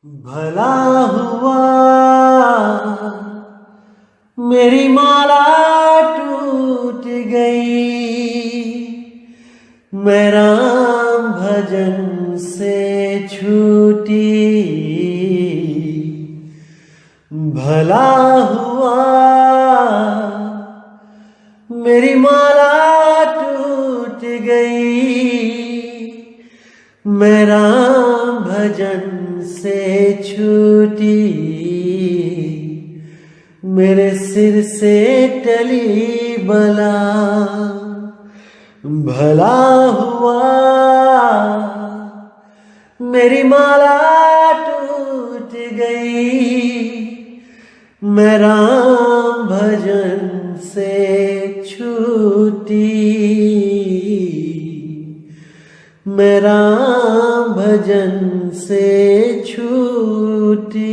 भला हुआ मेरी माला टूट गई, मैं राम भजन से छूटी। भला हुआ मेरी माला टूट गई, मैं राम भजन से छूटी। मेरे सिर से टली बला, भला हुआ मेरी माला टूट गई, मैं राम भजन से छूटी। मैं राम भजन से छूटी।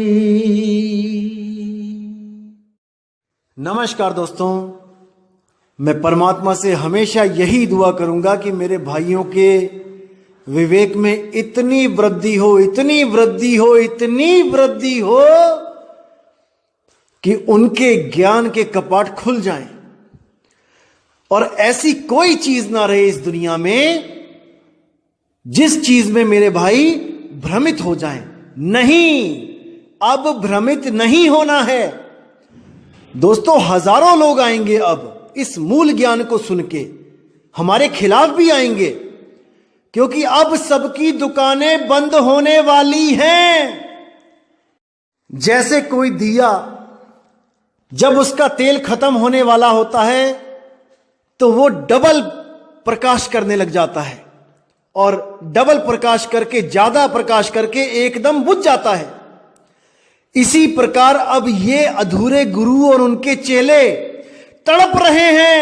नमस्कार दोस्तों, मैं परमात्मा से हमेशा यही दुआ करूंगा कि मेरे भाइयों के विवेक में इतनी वृद्धि हो, इतनी वृद्धि हो, इतनी वृद्धि हो कि उनके ज्ञान के कपाट खुल जाएं और ऐसी कोई चीज ना रहे इस दुनिया में जिस चीज में मेरे भाई भ्रमित हो जाएं। नहीं, अब भ्रमित नहीं होना है दोस्तों। हजारों लोग आएंगे अब इस मूल ज्ञान को सुन के, हमारे खिलाफ भी आएंगे, क्योंकि अब सबकी दुकानें बंद होने वाली हैं। जैसे कोई दिया जब उसका तेल खत्म होने वाला होता है तो वो डबल प्रकाश करने लग जाता है, और डबल प्रकाश करके, ज्यादा प्रकाश करके एकदम बुझ जाता है। इसी प्रकार अब ये अधूरे गुरु और उनके चेले तड़प रहे हैं,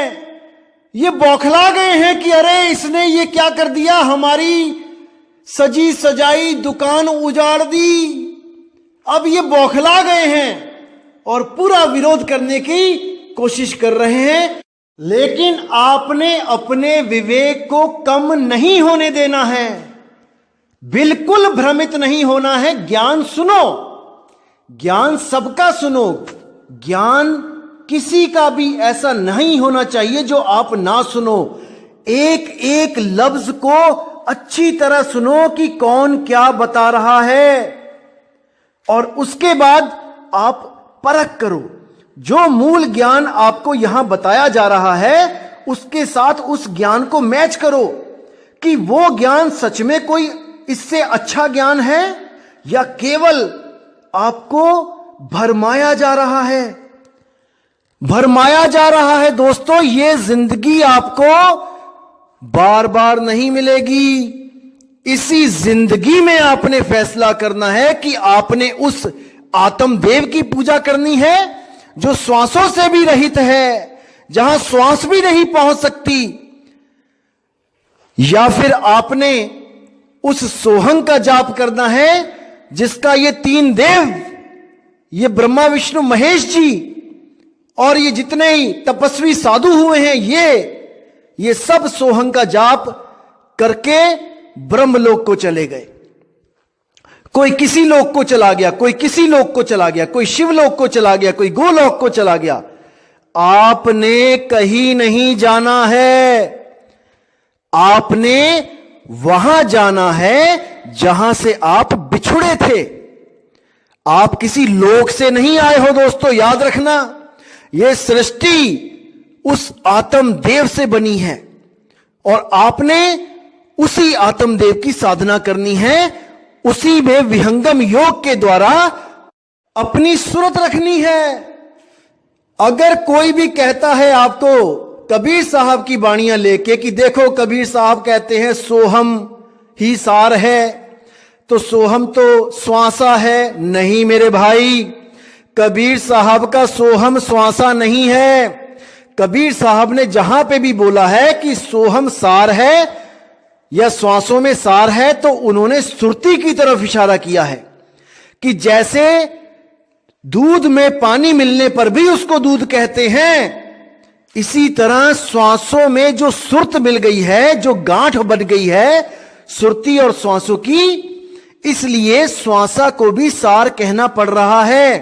ये बौखला गए हैं कि अरे इसने ये क्या कर दिया, हमारी सजी सजाई दुकान उजाड़ दी। अब ये बौखला गए हैं और पूरा विरोध करने की कोशिश कर रहे हैं। लेकिन आपने अपने विवेक को कम नहीं होने देना है, बिल्कुल भ्रमित नहीं होना है। ज्ञान सुनो, ज्ञान सबका सुनो। ज्ञान किसी का भी ऐसा नहीं होना चाहिए जो आप ना सुनो। एक एक लफ्ज को अच्छी तरह सुनो कि कौन क्या बता रहा है, और उसके बाद आप परख करो। जो मूल ज्ञान आपको यहां बताया जा रहा है उसके साथ उस ज्ञान को मैच करो कि वो ज्ञान सच में कोई इससे अच्छा ज्ञान है या केवल आपको भरमाया जा रहा है। भरमाया जा रहा है दोस्तों। ये जिंदगी आपको बार बार नहीं मिलेगी। इसी जिंदगी में आपने फैसला करना है कि आपने उस आत्मदेव की पूजा करनी है जो श्वासों से भी रहित है, जहां श्वास भी नहीं पहुंच सकती, या फिर आपने उस सोहंग का जाप करना है जिसका ये तीन देव, ये ब्रह्मा विष्णु महेश जी और ये जितने ही तपस्वी साधु हुए हैं, ये सब सोहंग का जाप करके ब्रह्मलोक को चले गए। कोई किसी लोक को चला गया, कोई किसी लोक को चला गया, कोई शिवलोक को चला गया, कोई गोलोक को चला गया। आपने कहीं नहीं जाना है, आपने वहां जाना है जहां से आप बिछुड़े थे। आप किसी लोक से नहीं आए हो दोस्तों, याद रखना। यह सृष्टि उस आत्मदेव से बनी है और आपने उसी आत्मदेव की साधना करनी है। उसी में विहंगम योग के द्वारा अपनी सूरत रखनी है। अगर कोई भी कहता है आपको कबीर साहब की वाणियां लेके कि देखो कबीर साहब कहते हैं सोहम ही सार है, तो सोहम तो श्वासा है। नहीं मेरे भाई, कबीर साहब का सोहम श्वासा नहीं है। कबीर साहब ने जहां पे भी बोला है कि सोहम सार है या श्वासों में सार है, तो उन्होंने सुरती की तरफ इशारा किया है कि जैसे दूध में पानी मिलने पर भी उसको दूध कहते हैं, इसी तरह श्वासों में जो सुरत मिल गई है, जो गांठ बन गई है सुरती और श्वासों की, इसलिए श्वासा को भी सार कहना पड़ रहा है,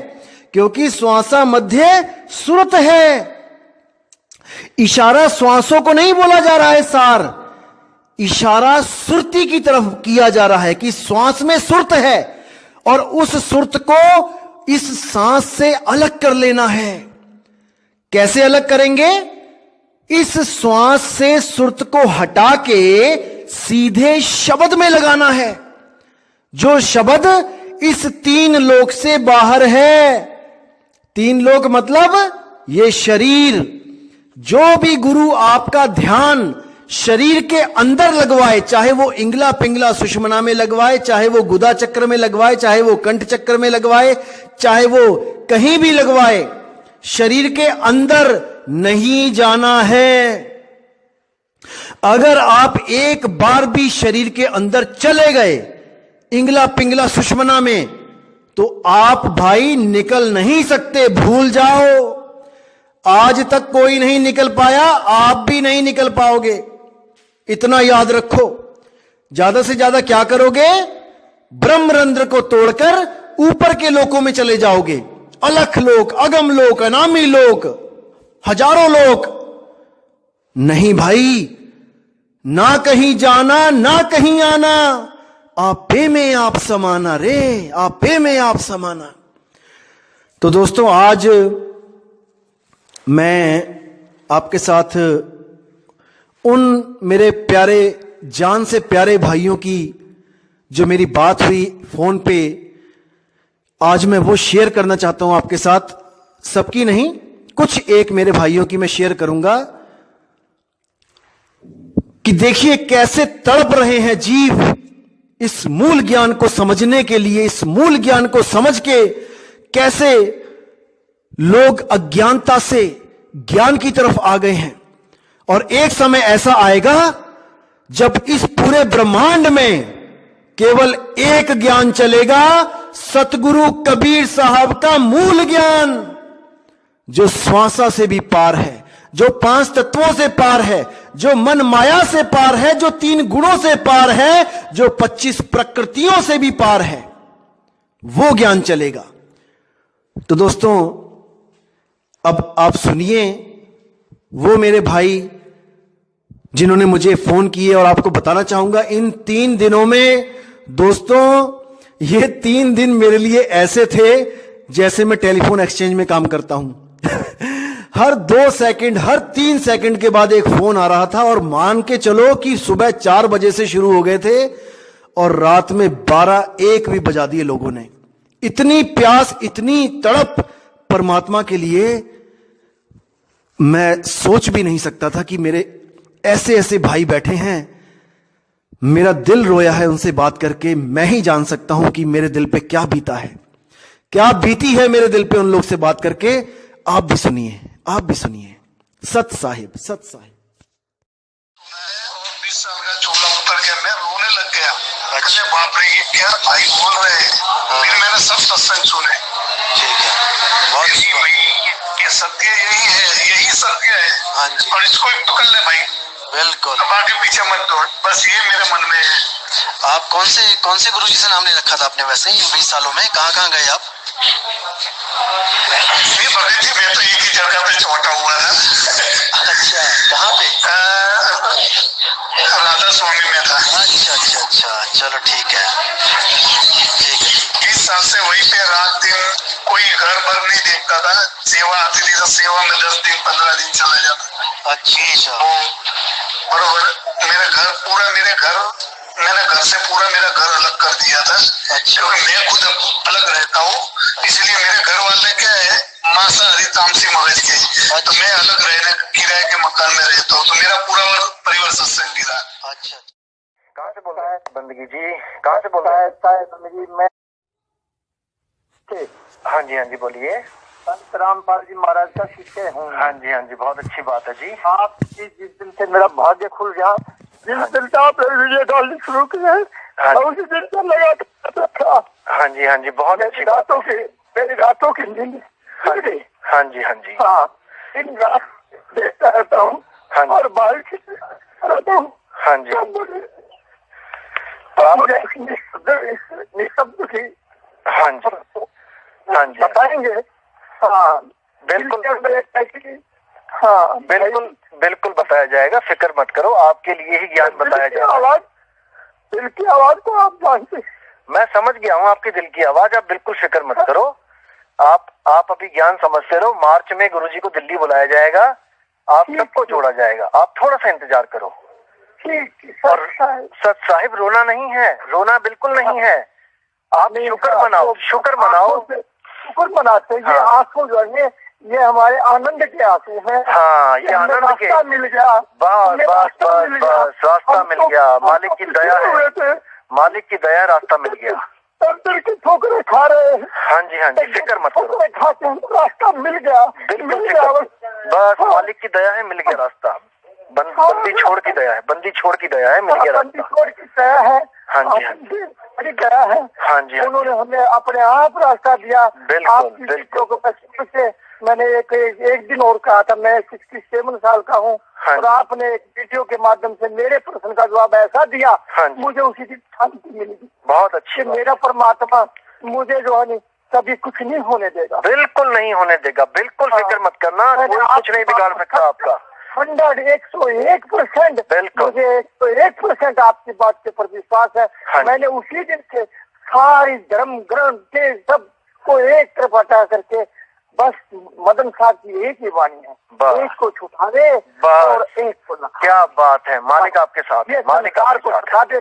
क्योंकि श्वासा मध्य श्रुत है। इशारा श्वासों को नहीं बोला जा रहा है सार, इशारा सुरती की तरफ किया जा रहा है कि श्वास में सुरत है और उस सुरत को इस सांस से अलग कर लेना है। कैसे अलग करेंगे? इस श्वास से सुरत को हटा के सीधे शब्द में लगाना है, जो शब्द इस तीन लोक से बाहर है। तीन लोक मतलब ये शरीर। जो भी गुरु आपका ध्यान शरीर के अंदर लगवाए, चाहे वो इंगला पिंगला सुषमना में लगवाए, चाहे वो गुदा चक्र में लगवाए, चाहे वो कंठ चक्र में लगवाए, चाहे वो कहीं भी लगवाए, शरीर के अंदर नहीं जाना है। अगर आप एक बार भी शरीर के अंदर चले गए इंगला पिंगला सुषमना में, तो आप भाई निकल नहीं सकते, भूल जाओ। आज तक कोई नहीं निकल पाया, आप भी नहीं निकल पाओगे, इतना याद रखो। ज्यादा से ज्यादा क्या करोगे? ब्रह्मरंध्र को तोड़कर ऊपर के लोकों में चले जाओगे, अलख लोक, अगम लोक, अनामी लोक, हजारों लोक। नहीं भाई, ना कहीं जाना ना कहीं आना, आपे में आप समाना रे, आपे में आप समाना। तो दोस्तों, आज मैं आपके साथ उन मेरे प्यारे, जान से प्यारे भाइयों की जो मेरी बात हुई फोन पे, आज मैं वो शेयर करना चाहता हूं आपके साथ। सबकी नहीं, कुछ एक मेरे भाइयों की मैं शेयर करूंगा कि देखिए कैसे तड़प रहे हैं जीव इस मूल ज्ञान को समझने के लिए। इस मूल ज्ञान को समझ के कैसे लोग अज्ञानता से ज्ञान की तरफ आ गए हैं। और एक समय ऐसा आएगा जब इस पूरे ब्रह्मांड में केवल एक ज्ञान चलेगा, सतगुरु कबीर साहब का मूल ज्ञान, जो श्वासा से भी पार है, जो 5 तत्वों से पार है, जो मन माया से पार है, जो 3 गुणों से पार है, जो 25 प्रकृतियों से भी पार है, वो ज्ञान चलेगा। तो दोस्तों, अब आप सुनिए वो मेरे भाई जिन्होंने मुझे फोन किए, और आपको बताना चाहूंगा इन 3 दिनों में दोस्तों, ये 3 दिन मेरे लिए ऐसे थे जैसे मैं टेलीफोन एक्सचेंज में काम करता हूं। हर 2 सेकंड, हर 3 सेकंड के बाद एक फोन आ रहा था, और मान के चलो कि सुबह 4 बजे से शुरू हो गए थे और रात में 12-1 भी बजा दिए लोगों ने। इतनी प्यास, इतनी तड़प परमात्मा के लिए, मैं सोच भी नहीं सकता था कि मेरे ऐसे ऐसे भाई बैठे हैं। मेरा दिल रोया है उनसे बात करके। मैं ही जान सकता हूं कि मेरे दिल पे क्या बीता है, क्या बीती है मेरे दिल पे उन लोग से बात करके। आप भी सुनिए, आप भी सुनिए। सत साहिब, सत साहिब। 20 साल का छोटा उतर गया, मैं रोने लग गया। अच्छा, बाप रे, ये क्या भाई बोल रहे हैं। फिर मैंने सब सत्संग सुने। ठीक है, बहुत अच्छी बात। ये सत्य यही है, यही सत्य है। हाँ जी, और इसको पकड़ ले भाई, बिल्कुल। अब आगे पीछे मत दौड़, बस ये मेरे मन में है। आप कौन से गुरुजी से नाम नहीं रखा था आपने वैसे इन 20 सालों में? कहाँ गए आप? ये भगत जी, मैं तो एक ही जगह पे छोटा हुआ था। अच्छा, कहाँ पे? राधा स्वामी में था। अच्छा, चलो ठीक है। 20 साल से वहीं पे रात दिन, कोई घर भर नहीं देखता था। सेवा आती थी तो सेवा में 10 दिन 15 दिन चला जाता। अच्छा, बरोबर। मैंने घर से पूरा मेरा घर अलग कर दिया था। अच्छा, क्योंकि मैं खुद अलग रहता हूँ, इसलिए मेरे घर वाले क्या है, मांसाहारी तामसी मगज के। तो मैं अलग रहने, किराए के मकान में रहता हूँ, तो मेरा पूरा परिवार सत्संगी था। अच्छा, कहाँ से बोल रहा है बंदगी जी? कहाँ से बोल रहा है बंदगी? मैं हाँ जी बोलिए। संत रामपाल जी महाराज का शिष्य हूँ। हाँ जी, बहुत अच्छी बात है जी। आप जिस दिन से मेरा भाग्य खुल गया, जिस दिन से आपने वीडियो डालनी शुरू की है, उसी दिन से लगा था। हाँ जी, बहुत अच्छी बात है। मेरी रातों की नींद। हाँ जी। हाँ, दिन रात देखता रहता हूँ। हाँ, और बाहर रहता हूँ। हाँ जी, आप मुझे निशब्द की हाँ जी, हाँ जी, बताएंगे। हाँ बिल्कुल हाँ बिल्कुल बिल्कुल बताया जाएगा, फिक्र मत करो, आपके लिए ही ज्ञान बताया जा रहा है। आवाज, दिल की आवाज को आप जानते हैं। मैं समझ गया हूँ आपकी दिल की आवाज, आप बिल्कुल फिक्र मत करो। आप अभी ज्ञान समझते रहो। मार्च में गुरुजी को दिल्ली बुलाया जाएगा, आप सबको जोड़ा जाएगा, आप थोड़ा सा इंतजार करो। और सत साहिब रोना नहीं है, रोना बिल्कुल नहीं है। आप शुक्र मनाओ, शुक्र मनाओ। शुक्र मनाते हैं। ये आंसू जो है ये हमारे आनंद के आंसू हैं। हाँ, ये आनंद के। रास्ता मिल गया, बस बस बस बस, रास्ता मिल गया। मालिक की दया है, मालिक की दया, रास्ता मिल गया। दिल की ठोकरें खा रहे हैं। हाँ जी, हाँ जी, फिक्र मत करो, खाते हैं, रास्ता मिल गया, बिल्कुल फिक्र। बस मालिक की दया है, मिल गया रास्ता। बंदी छोड़ की दया है, बंदी छोड़ की दया है, मिल गया रास्ता। बंदी छोड़ की दया है। हाँ जी, हाँ जी, बड़ी दया है। हाँ जी, उन्होंने हमें अपने आप रास्ता दिया। बिल्कुल बिल्कुल। से मैंने एक दिन और कहा था, मैं 67 साल का हूँ। हाँ और आपने एक वीडियो के माध्यम से मेरे प्रश्न का जवाब ऐसा दिया, हाँ जी, मुझे उसी दिन शांति मिली। बहुत अच्छी बात। मेरा परमात्मा मुझे जो है नहीं कभी कुछ नहीं होने देगा, बिल्कुल नहीं होने देगा, बिल्कुल फिक्र मत करना, कोई कुछ नहीं बिगाड़ सकता आपका। 101% बिल्कुल। मुझे 101% आपकी बात के प्रति विश्वास है। हाँ। मैंने उसी दिन से सारी धर्म ग्रंथ के सब को एक तरफ हटा करके बस मदन साहब की एक ही वाणी है, एक को छुटा दे और एक को लगा। क्या बात है, मालिक आपके साथ है, मालिक को हटा दे,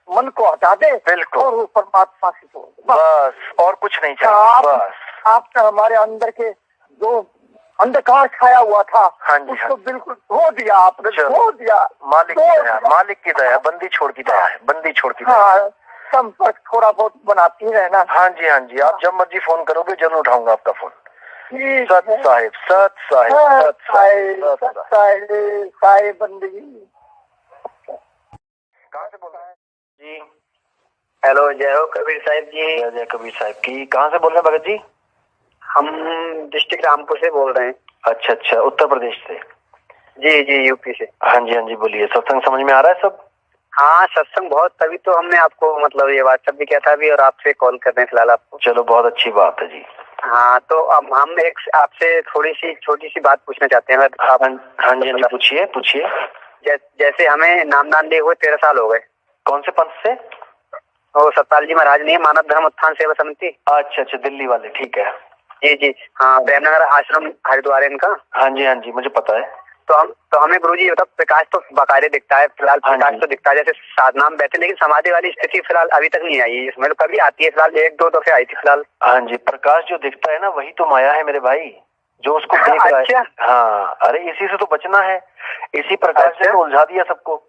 मन को हटा दे, बिल्कुल, और वो परमात्मा से जोड़ दे, बस और कुछ नहीं चाहिए। बस आपने हमारे अंदर के जो अंधकार छाया हुआ था, हाँ जी, उसको बिल्कुल धो दिया आपने, धो दिया। मालिक की दया, मालिक की दया, बंदी छोड़ की दया है, बंदी छोड़ की दया। हाँ, संपर्क थोड़ा बहुत बनाती रहना। हाँ जी, हाँ जी, आप जब मर्जी फोन करोगे जरूर उठाऊंगा आपका फोन। ठीक सत साहिब, सत साहिब, सत साहिब, सत साहिब, साहिब बंदगी। कहाँ से बोल रहे हैं जी? हेलो, जय हो कबीर साहिब जी। जय जय कबीर साहिब की। कहाँ से बोल रहे हैं भगत जी? हम डिस्ट्रिक्ट रामपुर से बोल रहे हैं। अच्छा अच्छा, उत्तर प्रदेश से। जी जी, यूपी से। हाँ जी, हाँ जी, बोलिए। सत्संग समझ में आ रहा है सब? हाँ, सत्संग बहुत, तभी तो हमने आपको मतलब ये व्हाट्सएप भी किया था अभी, और आपसे कॉल कर रहे हैं फिलहाल आपको। चलो, बहुत अच्छी बात है जी। हाँ, तो अब हम एक आपसे थोड़ी सी छोटी सी बात पूछना चाहते हैं। हाँ जी, हाँ जी, पूछिए पूछिए। जैसे हमें नामदान दिए हुए 13 साल हो गए। कौन से पंथ से? वो सतपाल जी महाराज नहीं है, मानव धर्म उत्थान सेवा समिति। अच्छा अच्छा, दिल्ली वाले, ठीक है। जी जी, हाँ, प्रेमनगर आश्रम हरिद्वार इनका। हाँ जी, हाँ जी, मुझे पता है। तो हमें गुरुजी मतलब प्रकाश तो बाकायदे दिखता है फिलहाल, प्रकाश तो दिखता है जैसे साधना में बैठे, लेकिन समाधि वाली स्थिति फिलहाल अभी तक नहीं आई है इसमें। तो कभी आती है फिलहाल, 1-2 दफे आई थी फिलहाल। हाँ जी, प्रकाश जो दिखता है ना, वही तो माया है मेरे भाई, जो उसको देख रहा है। हाँ, अरे इसी से तो बचना है, इसी प्रकाश से तो उलझा दिया सबको।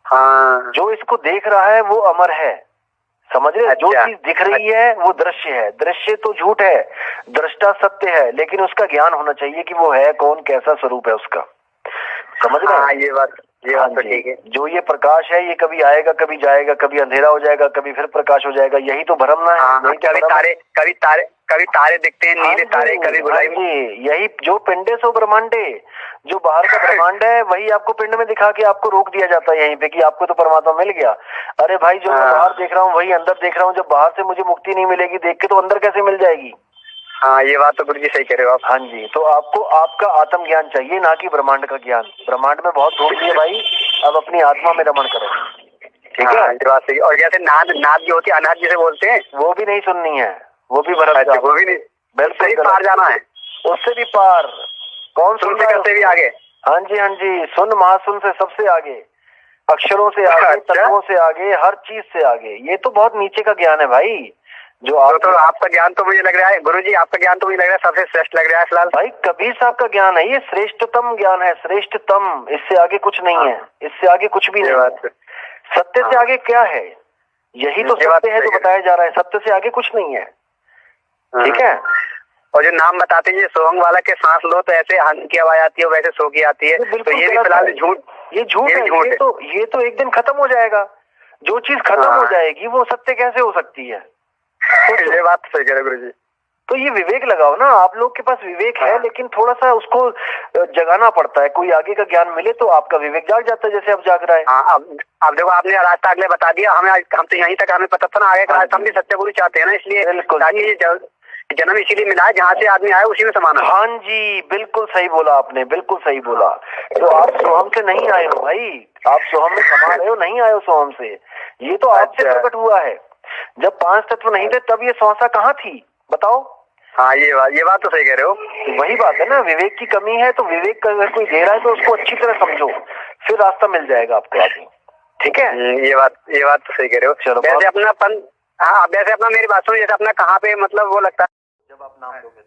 हाँ, जो इसको देख रहा है वो अमर है, समझ रहे? जो चीज दिख रही है वो दृश्य है, दृश्य तो झूठ है, दृष्टा सत्य है, लेकिन उसका ज्ञान होना चाहिए कि वो है कौन, कैसा स्वरूप है उसका, समझ रहे? हाँ, ये बात तो ठीक है। जो ये प्रकाश है, ये कभी आएगा, कभी जाएगा, कभी अंधेरा हो जाएगा, कभी फिर प्रकाश हो जाएगा, यही तो भ्रमना है। हाँ, कभी तारे दिखते हैं, नीले तारे, कभी गुलाबी। यही जो पिंडे सो ब्रह्मांडे, जो बाहर का ब्रह्मांड है वही आपको पिंड में दिखा के आपको रोक दिया जाता है यहीं पे कि आपको तो परमात्मा मिल गया। अरे भाई, जो मैं बाहर देख रहा हूँ वही अंदर देख रहा हूँ, जब बाहर से मुझे मुक्ति नहीं मिलेगी देख के, तो अंदर कैसे मिल जाएगी? हाँ, ये बात तो गुरु जी सही कह रहे हो आप। हाँ जी, तो आपको आपका आत्म ज्ञान चाहिए, ना कि ब्रह्मांड का ज्ञान। ब्रह्मांड में बहुत ढूंढ लिया भाई, अब अपनी आत्मा में रमण करो, ठीक है? ये बात सही। और जैसे नाद जो होती है, अनाथ जिसे बोलते हैं, वो भी नहीं सुननी है, वो भी भरम, वो भी नहीं, बिल्कुल पार जाना है, उससे भी पार। कौन सुन से भी आगे? हाँ जी, हाँ जी, सुन महासुन से सबसे आगे, अक्षरों से आगे, तत्वों से आगे, हर चीज से आगे। ये तो बहुत नीचे का ज्ञान है भाई, जो तो आपका ज्ञान तो मुझे लग रहा है गुरुजी, आपका ज्ञान तो मुझे लग रहा है सबसे श्रेष्ठ लग रहा है फिलहाल। भाई कबीर साहब का ज्ञान है ये, श्रेष्ठतम ज्ञान है, श्रेष्ठतम, इससे आगे कुछ नहीं है, इससे आगे कुछ भी नहीं है। सत्य से आगे क्या है? यही तो सत्य है जो बताया जा रहा है, सत्य से आगे कुछ नहीं है, ठीक है? और जो नाम बताते हैं सोहंग वाला के सांस लो तो ऐसे हंस की आवाज आती है, वैसे सो की आती है, तो ये भी फिलहाल झूठ, ये झूठ है। ये तो एक दिन खत्म हो जाएगा। जो चीज खत्म हो जाएगी वो सत्य कैसे हो सकती है? ये बात सही कह रहे गुरुजी। तो ये विवेक लगाओ ना, आप लोग के पास विवेक है लेकिन थोड़ा सा उसको जगाना पड़ता है। कोई आगे का ज्ञान मिले तो आपका विवेक जाग जाता है, जैसे अब जाग रहा है। हाँ, अब देखो आपने रास्ता अगले बता दिया, हम तो यहीं तक हमें पता था ना, आगे का रास्ता हम भी सत्य गुरु चाहते हैं ना, इसलिए जन्म इसीलिए मिला है, जहाँ से आदमी आया उसी में समाना। हाँ जी, बिल्कुल सही बोला आपने, बिल्कुल सही बोला। तो आप सोहम से नहीं आए हो भाई, आप सोहम में समा रहे हो, नहीं आए हो सोहम से, ये तो आपसे प्रकट हुआ है। जब 5 तत्व नहीं थे तब ये स्वासा कहाँ थी बताओ? हाँ, ये बात तो सही कह रहे हो। वही बात है ना, विवेक की कमी है, तो विवेक का अगर कोई दे रहा है तो उसको अच्छी तरह समझो, फिर रास्ता मिल जाएगा आपको आगे। ठीक है, ये बात तो सही कह रहे हो। चलो, वैसे अपनापन, हाँ वैसे अपना मेरी बात सुनो, जैसे अपना कहाँ पे मतलब वो लगता है जब आप नाम लोगे।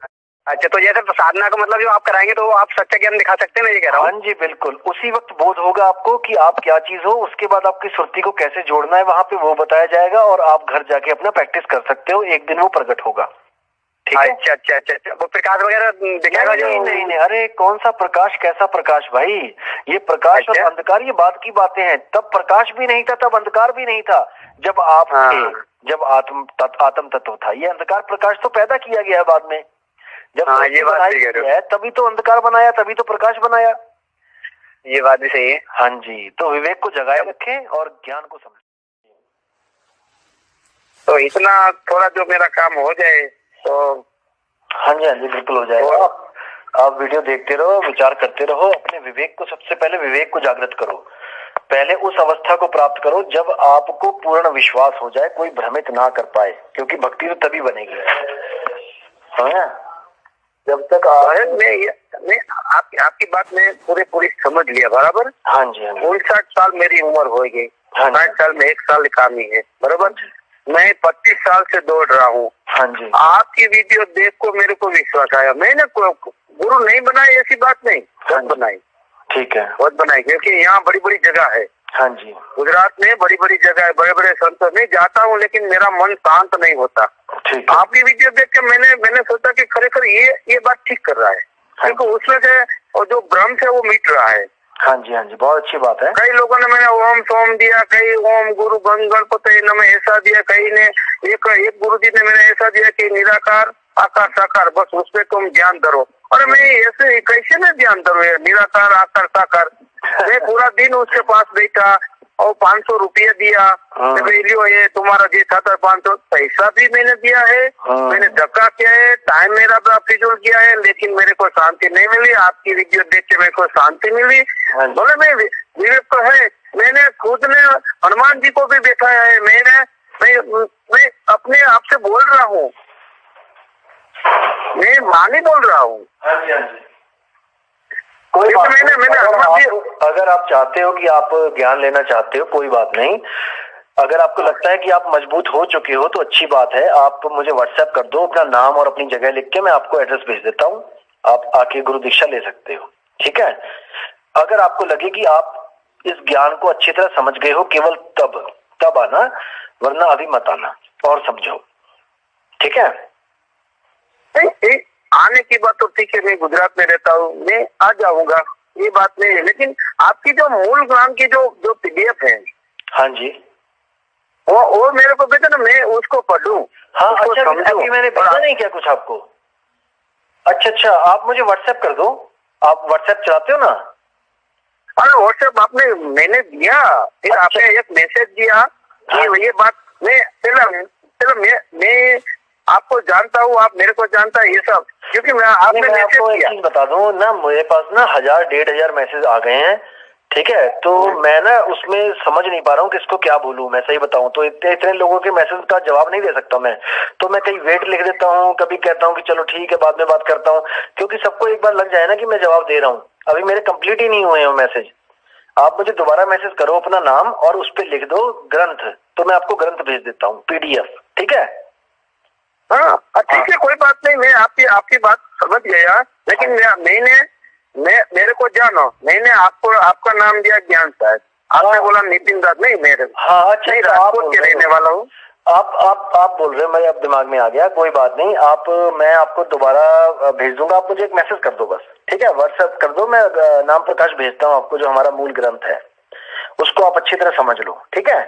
अच्छा, तो जैसे साधना का मतलब जो आप कराएंगे तो आप सच्चा ज्ञान दिखा सकते हैं, मैं ये कह रहा हूँ। हाँ जी बिल्कुल, उसी वक्त बोध होगा आपको कि आप क्या चीज हो, उसके बाद आपकी सुरती को कैसे जोड़ना है वहां पे वो बताया जाएगा, और आप घर जाके अपना प्रैक्टिस कर सकते हो, एक दिन वो प्रकट होगा। ठीक है? अच्छा, वो प्रकाश वगैरह दिखाएगा जो? नहीं, अरे कौन सा प्रकाश, कैसा प्रकाश भाई, ये प्रकाश और अंधकार ये बात की बातें हैं। तब प्रकाश भी नहीं था, तब अंधकार भी नहीं था, जब आप थे, जब आत्म तत्व था। ये अंधकार प्रकाश तो पैदा किया गया बाद में, जब ये बात सही कह रहे हो, तभी तो अंधकार बनाया, तभी तो प्रकाश बनाया। ये बात भी सही है। हाँ जी, तो विवेक को जगाए रखें और ज्ञान को समझें। तो इतना थोड़ा जो मेरा काम हो जाए तो? हाँ जी बिल्कुल हो जाएगा। आप वीडियो देखते रहो, विचार करते रहो, अपने विवेक को, सबसे पहले विवेक को जागृत करो। पहले उस अवस्था को प्राप्त करो जब आपको पूर्ण विश्वास हो जाए, कोई भ्रमित ना कर पाए, क्योंकि भक्ति तो तभी बनेगी। हाँ, जब तक मैं आपकी बात में पूरी समझ लिया बराबर। हाँ जी, 59 साल मेरी उम्र हो गई, 60 साल में 1 साल काम ही है बराबर। मैं 25 साल से दौड़ रहा हूँ। हाँ जी, आपकी वीडियो देख को मेरे को विश्वास आया। मैंने गुरु नहीं बनाई ऐसी बात नहीं, बहुत बनाई। ठीक है, बहुत बनाई, क्योंकि यहाँ बड़ी बड़ी जगह है। हाँ जी, गुजरात में बड़ी बड़ी जगह है, बड़े बड़े संत में जाता हूँ, लेकिन मेरा मन शांत नहीं होता। ठीक है। आपकी वीडियो देख के मैंने सोचा कि खरेखर ये बात ठीक कर रहा है, क्योंकि उसमें से और जो भ्रम है वो मिट रहा है। हाँ जी, बहुत अच्छी बात है। कई लोगों ने मैंने ओम सोम दिया, कई ओम गुरु गणपति नमः ऐसा दिया, कई ने एक गुरु जी ने मैंने ऐसा दिया कि निराकार आकार साकार, बस उस पे तुम ध्यान धरो। और मैं ऐसे कैसे में ध्यान धरो, निराकार आकार साकार। मैं पूरा दिन उसके पास बैठा और 500 रुपया दिया, लियो ये तुम्हारा जे था 500, पैसा भी मैंने दिया है, मैंने धक्का किया है, टाइम मेरा भी फिजूल किया है, लेकिन मेरे को शांति नहीं मिली। आपकी वीडियो देख के मेरे को शांति मिली। बोले मैं विवेक तो है, मैंने खुद ने हनुमान जी को भी बैठाया है, मैं अपने आप से बोल रहा हूँ, मैं मानी बोल रहा हूँ। कोई बात नहीं, अगर आप चाहते हो कि आप ज्ञान लेना चाहते हो, कोई बात नहीं। अगर आपको लगता है कि आप मजबूत हो चुके हो तो अच्छी बात है, आप मुझे व्हाट्सएप कर दो, अपना नाम और अपनी जगह लिख के मैं आपको एड्रेस भेज देता हूँ, आप आके गुरु दीक्षा ले सकते हो। ठीक है, अगर आपको लगे कि आप इस ज्ञान को अच्छी तरह समझ गए हो, केवल तब आना, वरना अभी मत आना और समझो। ठीक है, आने की बात तो ठीक है, मैं गुजरात में रहता हूँ, मैं आ जाऊंगा, ये बात नहीं है, लेकिन आपकी जो मूल ज्ञान की जो PDF है, हाँ जी, वो मेरे को भेजा ना, मैं उसको पढ़ूँ। हाँ, अच्छा, अभी मैंने भेजा नहीं क्या कुछ आपको? अच्छा, आप मुझे व्हाट्सएप कर दो, आप व्हाट्सएप चलाते हो ना? अरे व्हाट्सएप मैंने दिया, फिर आपने एक मैसेज दिया कि ये बात, मैं आपको जानता हूँ, आप मेरे को जानता है, ये सब क्योंकि मैं आपको एक चीज बता दूं ना, मेरे पास ना 1000-1500 मैसेज आ गए हैं। ठीक है, तो मैं ना उसमें समझ नहीं पा रहा हूँ किसको क्या बोलूं, मैं सही बताऊं तो इतने लोगों के मैसेज का जवाब नहीं दे सकता मैं, तो मैं कहीं वेट लिख देता हूँ, कभी कहता हूँ कि चलो ठीक है बाद में बात करता हूँ, क्योंकि सबको एक बार लग जाए ना कि मैं जवाब दे रहा हूँ। अभी मेरे कंप्लीट ही नहीं हुए हैं मैसेज। आप मुझे दोबारा मैसेज करो अपना नाम और उस पर लिख दो ग्रंथ, तो मैं आपको ग्रंथ भेज देता हूँ PDF। ठीक है, हाँ ठीक है, कोई बात नहीं, मैं आपकी बात समझ गया, लेकिन मेरे को जानो, मैंने आपका नाम दिया ज्ञान साहब, आपने बोला नितिन दास, नहीं मेरे, हाँ अच्छा, राजकोट के रहने वाला हूँ। आप बोल रहे हो, मेरे अब दिमाग में आ गया, कोई बात नहीं, मैं आपको दोबारा भेज दूंगा, आप मुझे एक मैसेज कर दो बस। ठीक है, व्हाट्सएप कर दो, मैं नाम प्रकाश भेजता हूँ आपको, जो हमारा मूल ग्रंथ है उसको आप अच्छी तरह समझ लो। ठीक है,